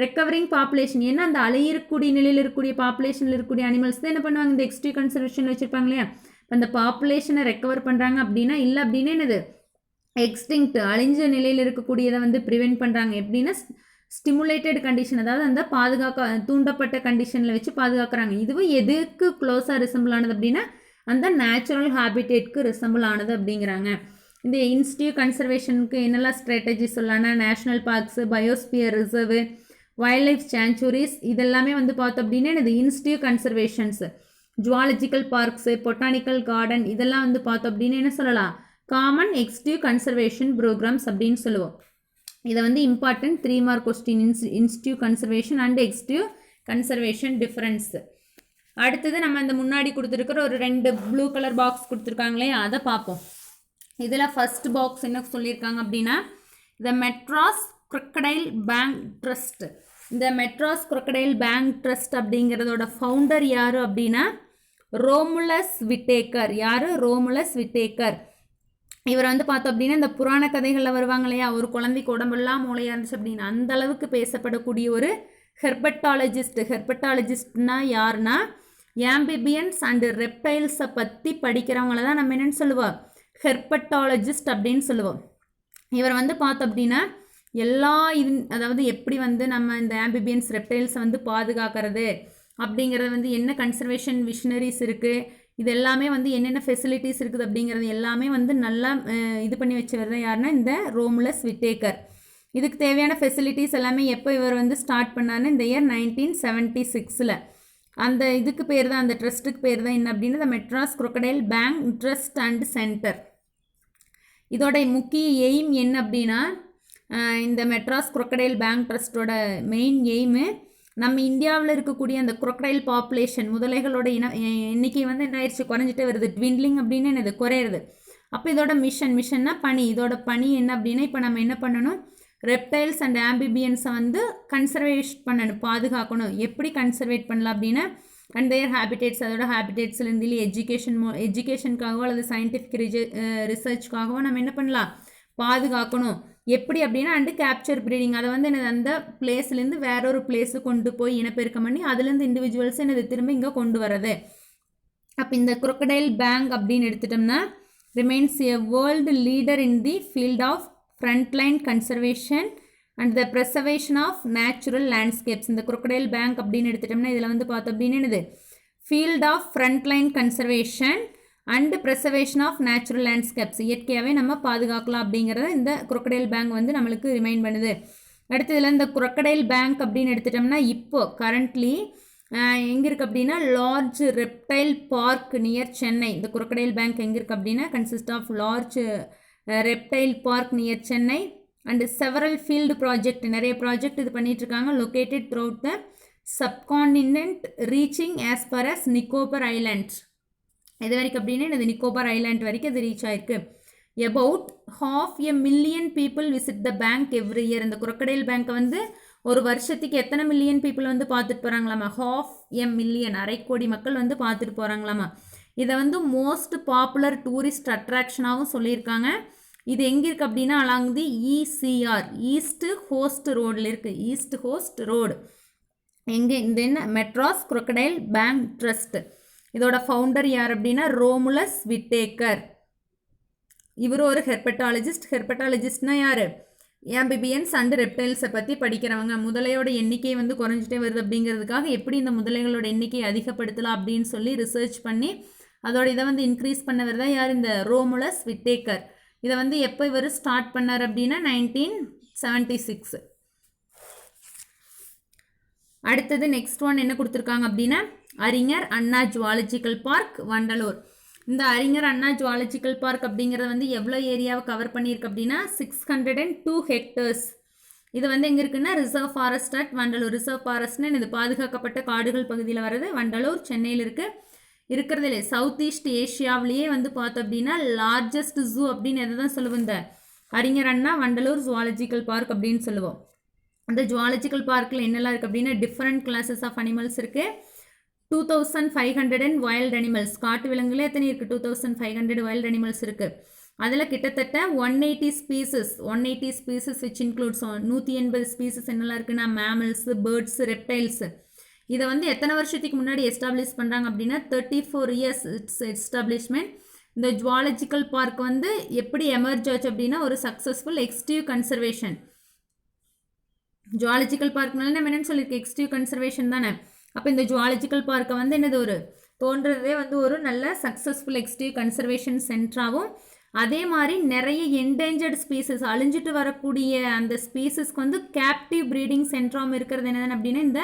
ரெக்கவரிங் பாப்புலேஷன். ஏன்னா அந்த அலையிருக்கக்கூடிய நிலையில் இருக்கக்கூடிய பாப்புலேஷனில் இருக்கக்கூடிய அனிமல்ஸ் தான் என்ன பண்ணுவாங்க, இந்த எக்ஸ்டிவ் கன்சர்வேஷன் வச்சுருப்பாங்க இல்லையா. அந்த பாப்புலேஷனை ரெக்கவர் பண்ணுறாங்க அப்படின்னா இல்லை அப்படின்னா என்னது எக்ஸ்டிங்க்ட் அழிஞ்ச நிலையில் இருக்கக்கூடியதை வந்து ப்ரிவென்ட் பண்ணுறாங்க. எப்படின்னா ஸ்டிமுலேட்டட் கண்டிஷன், அதாவது அந்த தூண்டப்பட்ட கண்டிஷனில் வச்சு பாதுகாக்கிறாங்க. இதுவும் எதுக்கு க்ளோஸாக ரிசம்பிள் ஆனது அப்படின்னா அந்த நேச்சுரல் ஹேபிடேட்க்கு ரிசம்பிள் ஆனது அப்படிங்கிறாங்க. இந்த இன்ஸ்டியூ கன்சர்வேஷனுக்கு என்னெல்லாம் ஸ்ட்ராட்டஜி சொல்லலாம்னா national parks, biosphere reserve, wild life sanctuaries, இதெல்லாமே வந்து பார்த்தோம் அப்படின்னா இது இன்ஸ்டியூ கன்சர்வேஷன்ஸு. ஜுவாலஜிக்கல் பார்க்ஸு, பொட்டானிக்கல் கார்டன், இதெல்லாம் வந்து பார்த்தோம் அப்படின்னு என்ன சொல்லலாம், காமன் எக்ஸ்டிவ் கன்சர்வேஷன் ப்ரோக்ராம்ஸ் அப்படின்னு சொல்லுவோம். இதை வந்து important 3 mark question, in situ conservation and ex situ conservation difference. அடுத்தது நம்ம இந்த முன்னாடி கொடுத்துருக்கிற ஒரு 2 ப்ளூ கலர் பாக்ஸ் கொடுத்துருக்காங்களே அதை பார்ப்போம். இதில் ஃபர்ஸ்ட் பாக்ஸ் என்ன சொல்லியிருக்காங்க அப்படின்னா the Madras crocodile bank trust. இந்த மெட்ராஸ் crocodile பேங்க் ட்ரஸ்ட் அப்படிங்கிறதோட ஃபவுண்டர் யார் அப்படின்னா ரோமுலஸ் விட்டேக்கர். யார்? Romulus Whitaker. இவர் வந்து பார்த்தோம் அப்படின்னா இந்த புராண கதைகளில் வருவாங்க இல்லையா, ஒரு குழந்தைக்கு உடம்பெல்லாம் மூளையாக இருந்துச்சு அப்படின்னு அந்த அளவுக்கு பேசப்படக்கூடிய ஒரு ஹெர்பட்டாலஜிஸ்ட். ஹெர்பட்டாலஜிஸ்ட்னா யாருன்னா ஆம்பிபியன்ஸ் அண்டு ரெப்டைல்ஸை பற்றி படிக்கிறவங்கள தான் நம்ம என்னென்னு சொல்லுவோம், ஹெர்பட்டாலஜிஸ்ட் அப்படின்னு சொல்லுவோம். இவர் வந்து பார்த்தோம் அப்படின்னா எல்லா அதாவது எப்படி வந்து நம்ம இந்த ஆம்பிபியன்ஸ் ரெப்டைல்ஸை வந்து பாதுகாக்கிறது அப்படிங்கிறது வந்து என்ன கன்சர்வேஷன் விஷனரிஸ் இருக்குது, இது எல்லாமே வந்து என்னென்ன ஃபெசிலிட்டிஸ் இருக்குது அப்படிங்கிறது எல்லாமே வந்து நல்லா இது பண்ணி வச்சவர் தான் யாருன்னா இந்த ரோமுலஸ் விட்டேக்கர். இதுக்கு தேவையான ஃபெசிலிட்டிஸ் எல்லாமே எப்போ இவர் வந்து ஸ்டார்ட் பண்ணாருன்னு இந்த இயர் 1976. அந்த இதுக்கு பேர் தான், அந்த ட்ரஸ்ட்டுக்கு பேர் தான் என்ன அப்படின்னா the Madras crocodile bank trust and centre. இதோட முக்கிய எய்ம் என்ன அப்படின்னா இந்த மெட்ராஸ் crocodile பேங்க் ட்ரஸ்ட்டோட மெயின் எய்மு நம்ம இந்தியாவில் இருக்கக்கூடிய அந்த crocodile பாப்புலேஷன், முதலைகளோட எண்ணிக்கை வந்து என்ன ஆயிடுச்சு, குறைஞ்சிட்டே வருது. ட்விண்ட்லிங் அப்படின்னு என்னது, குறையிறது. அப்போ இதோட மிஷன்னா பணி. இதோட பணி என்ன அப்படின்னா இப்போ நம்ம என்ன பண்ணணும், ரெப்டைல்ஸ் அண்ட் ஆம்பிபியன்ஸை வந்து கன்சர்வேட் பண்ணணும், பாதுகாக்கணும். எப்படி கன்சர்வேட் பண்ணலாம் அப்படின்னா அண்ட் தேர் ஹேபிடேட்ஸ், அதோட ஹேபிடேட்ஸ்லேருந்து இல்லை எஜுகேஷனுக்காகவோ அல்லது சயின்டிஃபிக் ரிசர்ச்சுக்காகவோ நம்ம என்ன பண்ணலாம், பாதுகாக்கணும். எப்படி அப்படின்னா அண்டு கேப்சர் ப்ரீடிங், அதை வந்து என்னது அந்த பிளேஸ்லேருந்து வேறொரு பிளேஸு கொண்டு போய் இனப்பெருக்கம் பண்ணி அதுலேருந்து இண்டிவிஜுவல்ஸ் என்னது திரும்ப இங்கே கொண்டு வரது. அப்போ இந்த crocodile பேங்க் அப்படின்னு எடுத்துட்டோம்னா remains a world leader in the field of frontline conservation and the preservation of natural landscapes. இந்த crocodile பேங்க் அப்படின்னு எடுத்துட்டோம்னா இதில் வந்து பார்த்தோம் அப்படின்னு என்னது field of frontline conservation and preservation of natural landscapes, இயற்கையாகவே நம்ம பாதுகாக்கலாம் அப்படிங்கிறத இந்த crocodile பேங்க் வந்து நம்மளுக்கு ரிமைண்ட் பண்ணுது. அடுத்ததில் இந்த crocodile பேங்க் அப்படின்னு எடுத்துட்டோம்னா இப்போ கரண்ட்லி எங்கே இருக்குது அப்படின்னா large reptile park near Chennai. இந்த crocodile பேங்க் எங்கே இருக்குது அப்படின்னா consist of large reptile park near Chennai and several field project, நிறைய ப்ராஜெக்ட் இது பண்ணிகிட்ருக்காங்க. Located throughout the subcontinent reaching as far as Nicobar islands. இது வரைக்கும் அப்படின்னா இந்த நிக்கோபார் ஐலாண்ட் வரைக்கும் அது ரீச் ஆயிருக்கு. About 500,000 people visit the bank every year. இந்த crocodile பேங்க்கை வந்து ஒரு வருஷத்துக்கு எத்தனை மில்லியன் பீப்புள் வந்து பார்த்துட்டு போகிறாங்களாமா, 500,000 அரை கோடி மக்கள் வந்து பார்த்துட்டு போகிறாங்களாமா. இதை வந்து மோஸ்ட் பாப்புலர் டூரிஸ்ட் அட்ராக்ஷனாகவும் சொல்லியிருக்காங்க. இது எங்கே இருக்குது அப்படின்னா along the ECR east coast ரோடில் இருக்குது. ஈஸ்ட் ஹோஸ்ட் ரோடு எங்கே இந்த என்ன மெட்ராஸ் crocodile பேங்க் ட்ரஸ்ட். இதோட ஃபவுண்டர் யார் அப்படின்னா ரோமுலஸ் விட்டேக்கர். இவர் ஒரு ஹெர்பட்டாலஜிஸ்ட். ஹெர்பட்டாலஜிஸ்ட்னா யார், ஆம்பிபியன்ஸ் அண்ட் ரெப்டைல்ஸை பற்றி படிக்கிறவங்க. முதலையோட எண்ணிக்கை வந்து குறைஞ்சிட்டே வருது அப்படிங்கிறதுக்காக எப்படி இந்த முதலைகளோட எண்ணிக்கையை அதிகப்படுத்தலாம் அப்படின்னு சொல்லி ரிசர்ச் பண்ணி அதோட இதை வந்து இன்க்ரீஸ் பண்ணவர் தான் யார், இந்த ரோமுலஸ் விட்டேக்கர். இதை வந்து எப்போ இவர் ஸ்டார்ட் பண்ணார் அப்படின்னா 1976. அடுத்தது நெக்ஸ்ட் ஒன் என்ன கொடுத்துருக்காங்க அப்படின்னா அறிஞர் அண்ணா ஜுவாலஜிக்கல் பார்க் வண்டலூர். இந்த அறிஞர் அண்ணா ஜுவாலஜிக்கல் பார்க் அப்படிங்கிறத வந்து எவ்வளோ ஏரியாவை கவர் பண்ணியிருக்கு அப்படின்னா 602 hectares. இது வந்து எங்கே இருக்குன்னா reserve forest at Vandalur. Reserve ஃபாரஸ்ட்னு இது பாதுகாக்கப்பட்ட காடுகள் பகுதியில் வர்றது வண்டலூர், சென்னையில் இருக்கிறதுல சவுத் ஈஸ்ட் ஏஷியாவிலேயே வந்து பார்த்தோம் அப்படின்னா லார்ஜஸ்ட் ஜூ அப்படின்னு எதை தான் சொல்லுவோம், இந்த அறிஞர் அண்ணா வண்டலூர் ஜுவாலஜிக்கல் பார்க் அப்படின்னு சொல்லுவோம். அந்த ஜுவாலஜிக்கல் பார்க்கில் என்னெல்லாம் இருக்குது அப்படின்னா டிஃப்ரெண்ட் கிளாஸஸ் ஆஃப் அனிமல்ஸ் இருக்குது. 2500 and wild animals. காட்டு விலங்குல எத்தனை இருக்கு? 2500 wild animals இருக்கு. அதில் கிட்டத்தட்ட 180 species which includes 180 species என்னெல்லாம் இருக்குன்னா mammals, birds, reptiles. இதை வந்து எத்தனை வருஷத்துக்கு முன்னாடி எஸ்டாப்ளிஷ் பண்ணுறாங்க அப்படின்னா 34 years இட்ஸ் எஸ்டாப்ளிஷ்மெண்ட். இந்த ஜுவாலஜிக்கல் பார்க் வந்து எப்படி எமர்ஜ் ஆச்சு அப்படின்னா ஒரு சக்ஸஸ்ஃபுல் எக்ஸ்டிவ் கன்சர்வேஷன். ஜுவாலஜிக்கல் பார்க்னால நம்ம என்னென்னு சொல்லியிருக்கோம், எக்ஸ்டிவ் கன்சர்வேஷன் தானே. அப்போ இந்த ஜுவாலஜிக்கல் பார்க்கை வந்து என்னது ஒரு தோன்றதே வந்து ஒரு நல்ல சக்ஸஸ்ஃபுல் எக்ஸ்டிவ் கன்சர்வேஷன் சென்டராகவும், அதே மாதிரி நிறைய என்டேஞ்சர்டு ஸ்பீசஸ் அழிஞ்சிட்டு வரக்கூடிய அந்த ஸ்பீசஸ்க்கு வந்து கேப்டிவ் ப்ரீடிங் சென்டராகவும் இருக்கிறது என்னென்னு அப்படின்னா இந்த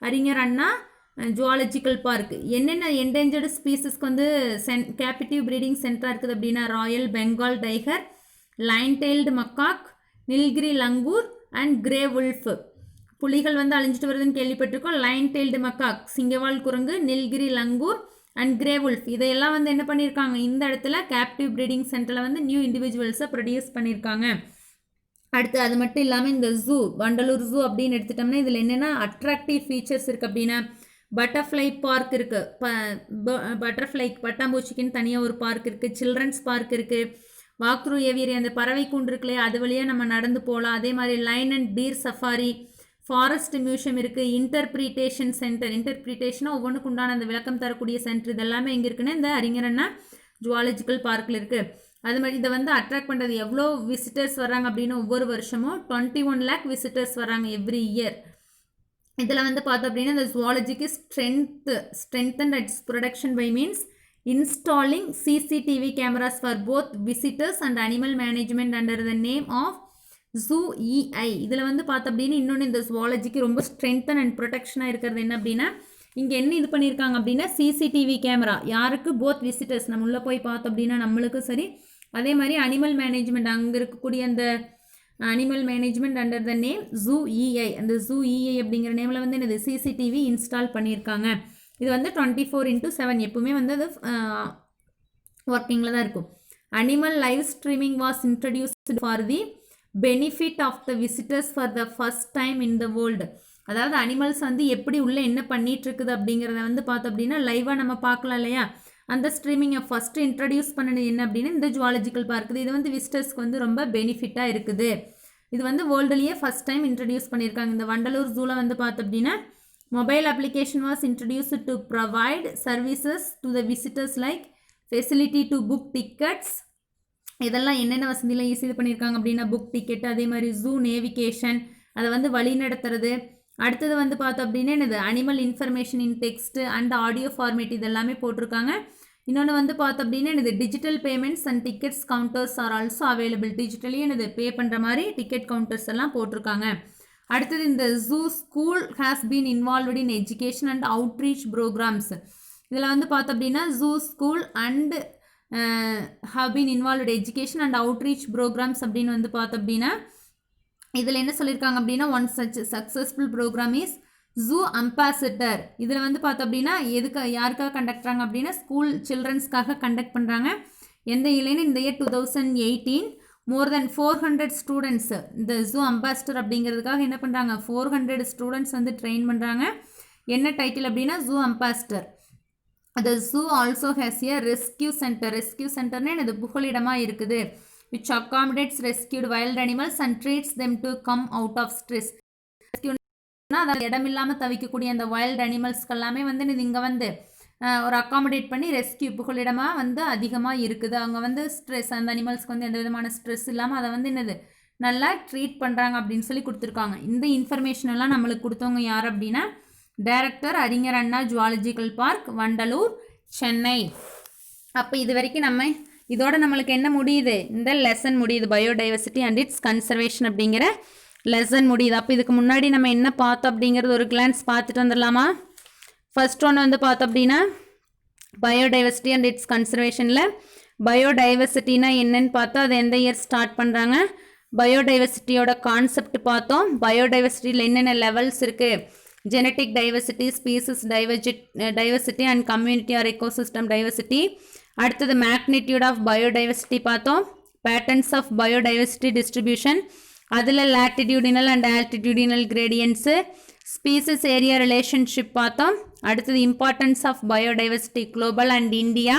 அறிஞர் அண்ணா ஜுவாலஜிக்கல் பார்க். என்னென்ன என்டேஞ்சர்டு ஸ்பீசஸ்க்கு வந்து கேப்டிவ் ப்ரீடிங் சென்டராக இருக்குது அப்படின்னா royal Bengal tiger, lion tailed macaque, Nilgiri langur and grey wolf. புலிகள் வந்து அழிஞ்சிட்டு வருதுன்னு கேள்விப்பட்டிருக்கோம். லைன் டெயில்டு மக்காக் சிங்கவால் குரங்கு, Nilgiri langur and grey wolf இதையெல்லாம் வந்து என்ன பண்ணியிருக்காங்க, இந்த இடத்துல கேப்டிவ் ப்ரீடிங் சென்டரில் வந்து நியூ இண்டிவிஜுவல்ஸை ப்ரொடியூஸ் பண்ணியிருக்காங்க. அடுத்து அது மட்டும் இல்லாமல் இந்த ஜூ, வண்டலூர் ஜூ அப்படின்னு எடுத்துட்டோம்னா இதில் என்னென்னா அட்ராக்டிவ் ஃபீச்சர்ஸ் இருக்குது அப்படின்னா பட்டர்ஃப்ளை பார்க் இருக்குது, பட்டர்ஃப்ளை பட்டாம்பூச்சிக்குன்னு தனியாக ஒரு பார்க் இருக்குது, சில்ட்ரன்ஸ் பார்க் இருக்குது, வாக்த்ரூ ஏவியரி அந்த பறவை கூண்டு இருக்குல்லையே அது வழியாக நம்ம நடந்து போகலாம். அதே மாதிரி line and deer safari, forest museum இருக்குது, இன்டர்பிரிட்டேஷன் சென்டர், இன்டர்பிரிட்டேஷனாக ஒவ்வொன்றுக்கு உண்டான அந்த விளக்கம் தரக்கூடிய சென்டர், இதெல்லாமே எங்கே இருக்குன்னா இந்த அறிஞர் அண்ணா ஜுவாலஜிக்கல் பார்க்கில் இருக்குது. அது மாதிரி இதை வந்து அட்ராக்ட் பண்ணுறது எவ்வளோ விசிட்டர்ஸ் வராங்க அப்படின்னு ஒவ்வொரு வருஷமும் 21 lakh விசிட்டர்ஸ் வராங்க எவ்ரி இயர். இதில் வந்து பார்த்தோம் அப்படின்னா இந்த ஜுவாலஜிக்கு strengthened its production by means installing CCTV cameras for both visitors and animal management under the name of Zoo EI. இதில் வந்து பார்த்தோம் அப்படின்னு இன்னொன்று இந்த ஜுவாலஜிக்கு ரொம்ப ஸ்ட்ரென்தன் அண்ட் ப்ரொடெக்ஷனாக இருக்கிறது என்ன அப்படின்னா இங்கே என்ன இது பண்ணியிருக்காங்க அப்படின்னா CCTV கேமரா. யாருக்கு? போத் விசிட்டர்ஸ், நம்ம உள்ளே போய் பார்த்தோம் அப்படின்னா நம்மளுக்கும் சரி, அதே மாதிரி அனிமல் மேனேஜ்மெண்ட் அங்கே இருக்கக்கூடிய அந்த animal management under the name zoo EI. அந்த ஜூ EI அப்படிங்கிற நேமில் வந்து என்னது CCTV இன்ஸ்டால் பண்ணியிருக்காங்க. இது வந்து 24/7 எப்பவுமே வந்து அது ஒர்க்கிங்கில் தான் இருக்கும். Animal live streaming was introduced for the benefit of the visitors for the first time in the world. அதாவது அனிமல்ஸ் வந்து எப்படி உள்ளே என்ன பண்ணிட்டு இருக்குது அப்படிங்கிறத வந்து பார்த்தோம் அப்படின்னா லைவாக நம்ம பார்க்கலாம் இல்லையா. அந்த ஸ்ட்ரீமிங்கை ஃபஸ்ட்டு இன்ட்ரடியூஸ் பண்ணது என்ன அப்படின்னா இந்த ஜுவாலஜிக்கல் பார்க். இது வந்து விசிட்டர்ஸ்க்கு வந்து ரொம்ப பெனிஃபிட்டாக இருக்குது. இது வந்து வேர்ல்டுலேயே ஃபஸ்ட் டைம் இன்ட்ரடியூஸ் பண்ணியிருக்காங்க. இந்த வண்டலூர் ஜூவில் வந்து பார்த்தோம் அப்படின்னா mobile application was introduced to provide services to the visitors like facility to book tickets. இதெல்லாம் என்னென்ன வசதியில் ஈஸி பண்ணியிருக்காங்க அப்படின்னா புக் டிக்கெட், அதே மாதிரி ஜூ நேவிகேஷன், அதை வந்து வழி நடத்துறது. அடுத்தது வந்து பார்த்தோம் அப்படின்னா என்னது animal information in text and audio format இதெல்லாமே போட்டிருக்காங்க. இன்னொன்று வந்து பார்த்தோம் அப்படின்னா என்னது digital payments and tickets counters are also available. Digitally என்னது பே பண்ணுற மாதிரி டிக்கெட் கவுண்டர்ஸ் எல்லாம் போட்டிருக்காங்க. அடுத்தது இந்த zoo school has been involved in education and outreach programmes. இதில் வந்து பார்த்தோம் அப்படின்னா zoo school and have been involved in education and outreach programs அப்படின்னு வந்து பார்த்தோம் அப்படின்னா இதில் என்ன சொல்லியிருக்காங்க அப்படின்னா one successful programme is zoo ambassador. இதில் வந்து பார்த்தோம் அப்படின்னா யாருக்காக கண்டக்ட் பண்ணுறாங்க அப்படின்னா ஸ்கூல் சில்ட்ரன்ஸ்க்காக கண்டக்ட் பண்ணுறாங்க. எந்த இயர்லேன்னு இந்த இயர் 2018 மோர் தென் 400 ஸ்டூடெண்ட்ஸ் இந்த ஜூ அம்பாசிடர் அப்படிங்கிறதுக்காக என்ன பண்ணுறாங்க 400 ஸ்டூடெண்ட்ஸ் வந்து ட்ரெயின் பண்ணுறாங்க. என்ன டைட்டில் அப்படின்னா zoo ambassador. The zoo also has a rescue center. Rescue center என்னது புகலிடமாக இருக்குது. Which accommodates rescued wild animals and treats them to come out of stress. அதாவது இடமில்லாமல் தவிக்கக்கூடிய அந்த வைல்ட் அனிமல்ஸ்க்கு எல்லாமே வந்து இது இங்கே வந்து ஒரு அக்காமடேட் பண்ணி ரெஸ்கியூ புகலிடமாக வந்து அதிகமாக இருக்குது. அங்கே வந்து ஸ்ட்ரெஸ் அந்த அனிமல்ஸ்க்கு வந்து எந்த விதமான ஸ்ட்ரெஸ் இல்லாமல் அதை வந்து என்னது நல்லா ட்ரீட் பண்ணுறாங்க அப்படின்னு சொல்லி கொடுத்துருக்காங்க. இந்த இன்ஃபர்மேஷன் எல்லாம் நம்மளுக்கு கொடுத்தவங்க யார் அப்படின்னா டைரக்டர் அறிஞர் அண்ணா ஜுவாலஜிக்கல் பார்க், வண்டலூர், சென்னை. அப்போ இது வரைக்கும் நம்ம இதோட நம்மளுக்கு என்ன முடியுது, இந்த லெசன் முடியுது. பயோடைவர்சிட்டி அண்ட் இட்ஸ் கன்சர்வேஷன் அப்படிங்கிற லெசன் முடியுது. அப்போ இதுக்கு முன்னாடி நம்ம என்ன பார்த்தோம் அப்படிங்கிறது ஒரு கிளான்ஸ் பார்த்துட்டு வந்துடலாமா. ஃபர்ஸ்ட் ஒன்று வந்து பார்த்தோம் அப்படின்னா பயோடைவர்சிட்டி அண்ட் இட்ஸ் கன்சர்வேஷனில் பயோடைவர்சிட்டினா என்னன்னு பார்த்தோம், அது எந்த இயர் ஸ்டார்ட் பண்ணுறாங்க, பயோடைவர்சிட்டியோட கான்செப்ட் பார்த்தோம். பயோடைவர்சிட்டியில் என்னென்ன லெவல்ஸ் இருக்குது, genetic diversity, species diversity and community or ecosystem diversity. அடுத்தது மேக்னிடியூட் ஆஃப் பயோடைவர்சிட்டி பார்த்தோம். பேட்டர்ன்ஸ் ஆஃப் பயோடைவர்சிட்டி டிஸ்ட்ரிபியூஷன், அதில் latitudinal and altitudinal gradients, species area relationship பார்த்தோம். அடுத்தது importance of biodiversity global and India.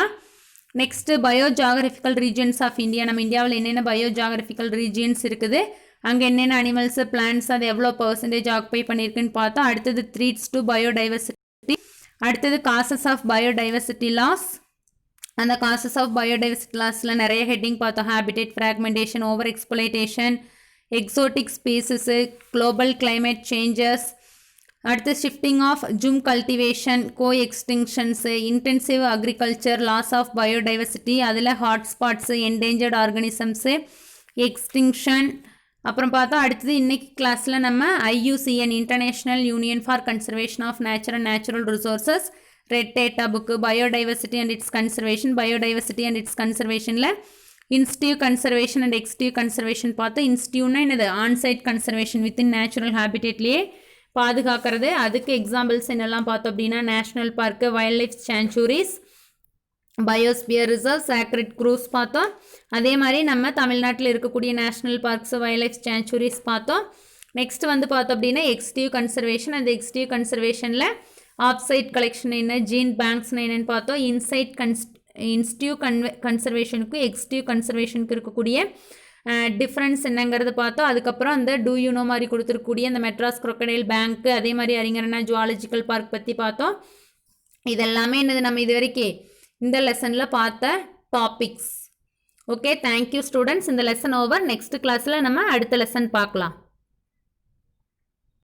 Next biogeographical regions of India. நம்ம இந்தியாவில் என்னென்ன பயோஜாகிரபிக்கல் ரீஜியன்ஸ் இருக்குது, அங்கே என்னென்ன அனிமல்ஸு பிளான்ஸ் அது எவ்வளோ பர்சன்டேஜ் ஆக்குபை பண்ணியிருக்குன்னு பார்த்தோம். அடுத்தது த்ரீட்ஸ் டு பயோடைவர்சிட்டி. அடுத்தது காசஸ் ஆஃப் பயோடைவர்சிட்டி லாஸ். அந்த காசஸ் ஆஃப் பயோடைவர்சிட்டி லாஸில் நிறைய ஹெட்டிங் பார்த்தோம். Habitat fragmentation, over exploitation, exotic species, global climate changes, அடுத்து shifting of jhum cultivation, co extinctions, intensive agriculture, loss of biodiversity, அதில் ஹாட்ஸ்பாட்ஸு, என்டேஞ்சர்ட் ஆர்கனிசம்ஸு, எக்ஸ்டிங்ஷன். அப்புறம் பார்த்தா அடுத்தது இன்னைக்கு கிளாஸில் நம்ம IUCN international union for conservation of nature and natural resources red data book biodiversity and its conservation, biodiversity and its கன்சர்வேஷனில் in situ conservation and ex situ conservation பார்த்தா, இன்ஸ்டியூனா என்னது ஆன்சைட் கன்சர்வேஷன் வித்தின் நேச்சுரல் ஹேபிடேட்லேயே பாதுகாக்கிறது. அதுக்கு எக்ஸாம்பிள்ஸ் என்னெல்லாம் பார்த்தோம் அப்படின்னா national park, wildlife sanctuaries, biosphere reserve, sacred groves பார்த்தோம். அதே மாதிரி நம்ம தமிழ்நாட்டில் இருக்கக்கூடிய national parks, wildlife sanctuaries பார்த்தோம். நெக்ஸ்ட் வந்து பார்த்தோம் அப்படின்னா எக்ஸ்டியூ கன்சர்வேஷன். அந்த எக்ஸ்டியூ கன்சர்வேஷனில் ஆஃப்சைட் கலெக்ஷன் என்ன, ஜீன் பேங்க்ஸ்னு என்னென்னு பார்த்தோம். இன்சைட் இன்ஸ்டியூ கன்சர்வேஷனுக்கும் எக்ஸ்டியூ கன்சர்வேஷனுக்கு இருக்கக்கூடிய டிஃப்ரென்ஸ் என்னங்கிறது பார்த்தோம். அதுக்கப்புறம் அந்த டூ யூனோ மாதிரி கொடுத்துருக்கூடிய அந்த மெட்ராஸ் crocodile பேங்க்கு, அதே மாதிரி அறிஞரண்ணா ஜுவாலஜிக்கல் பார்க் பற்றி பார்த்தோம். இதெல்லாமே என்னது நம்ம இது வரைக்கும் இந்த லெசனில் பார்த்த டாபிக்ஸ். Okay, thank you students. இந்த லெசன் ஓவர். நெக்ஸ்ட் கிளாஸில் நம்ம அடுத்த லெசன் பார்க்கலாம்.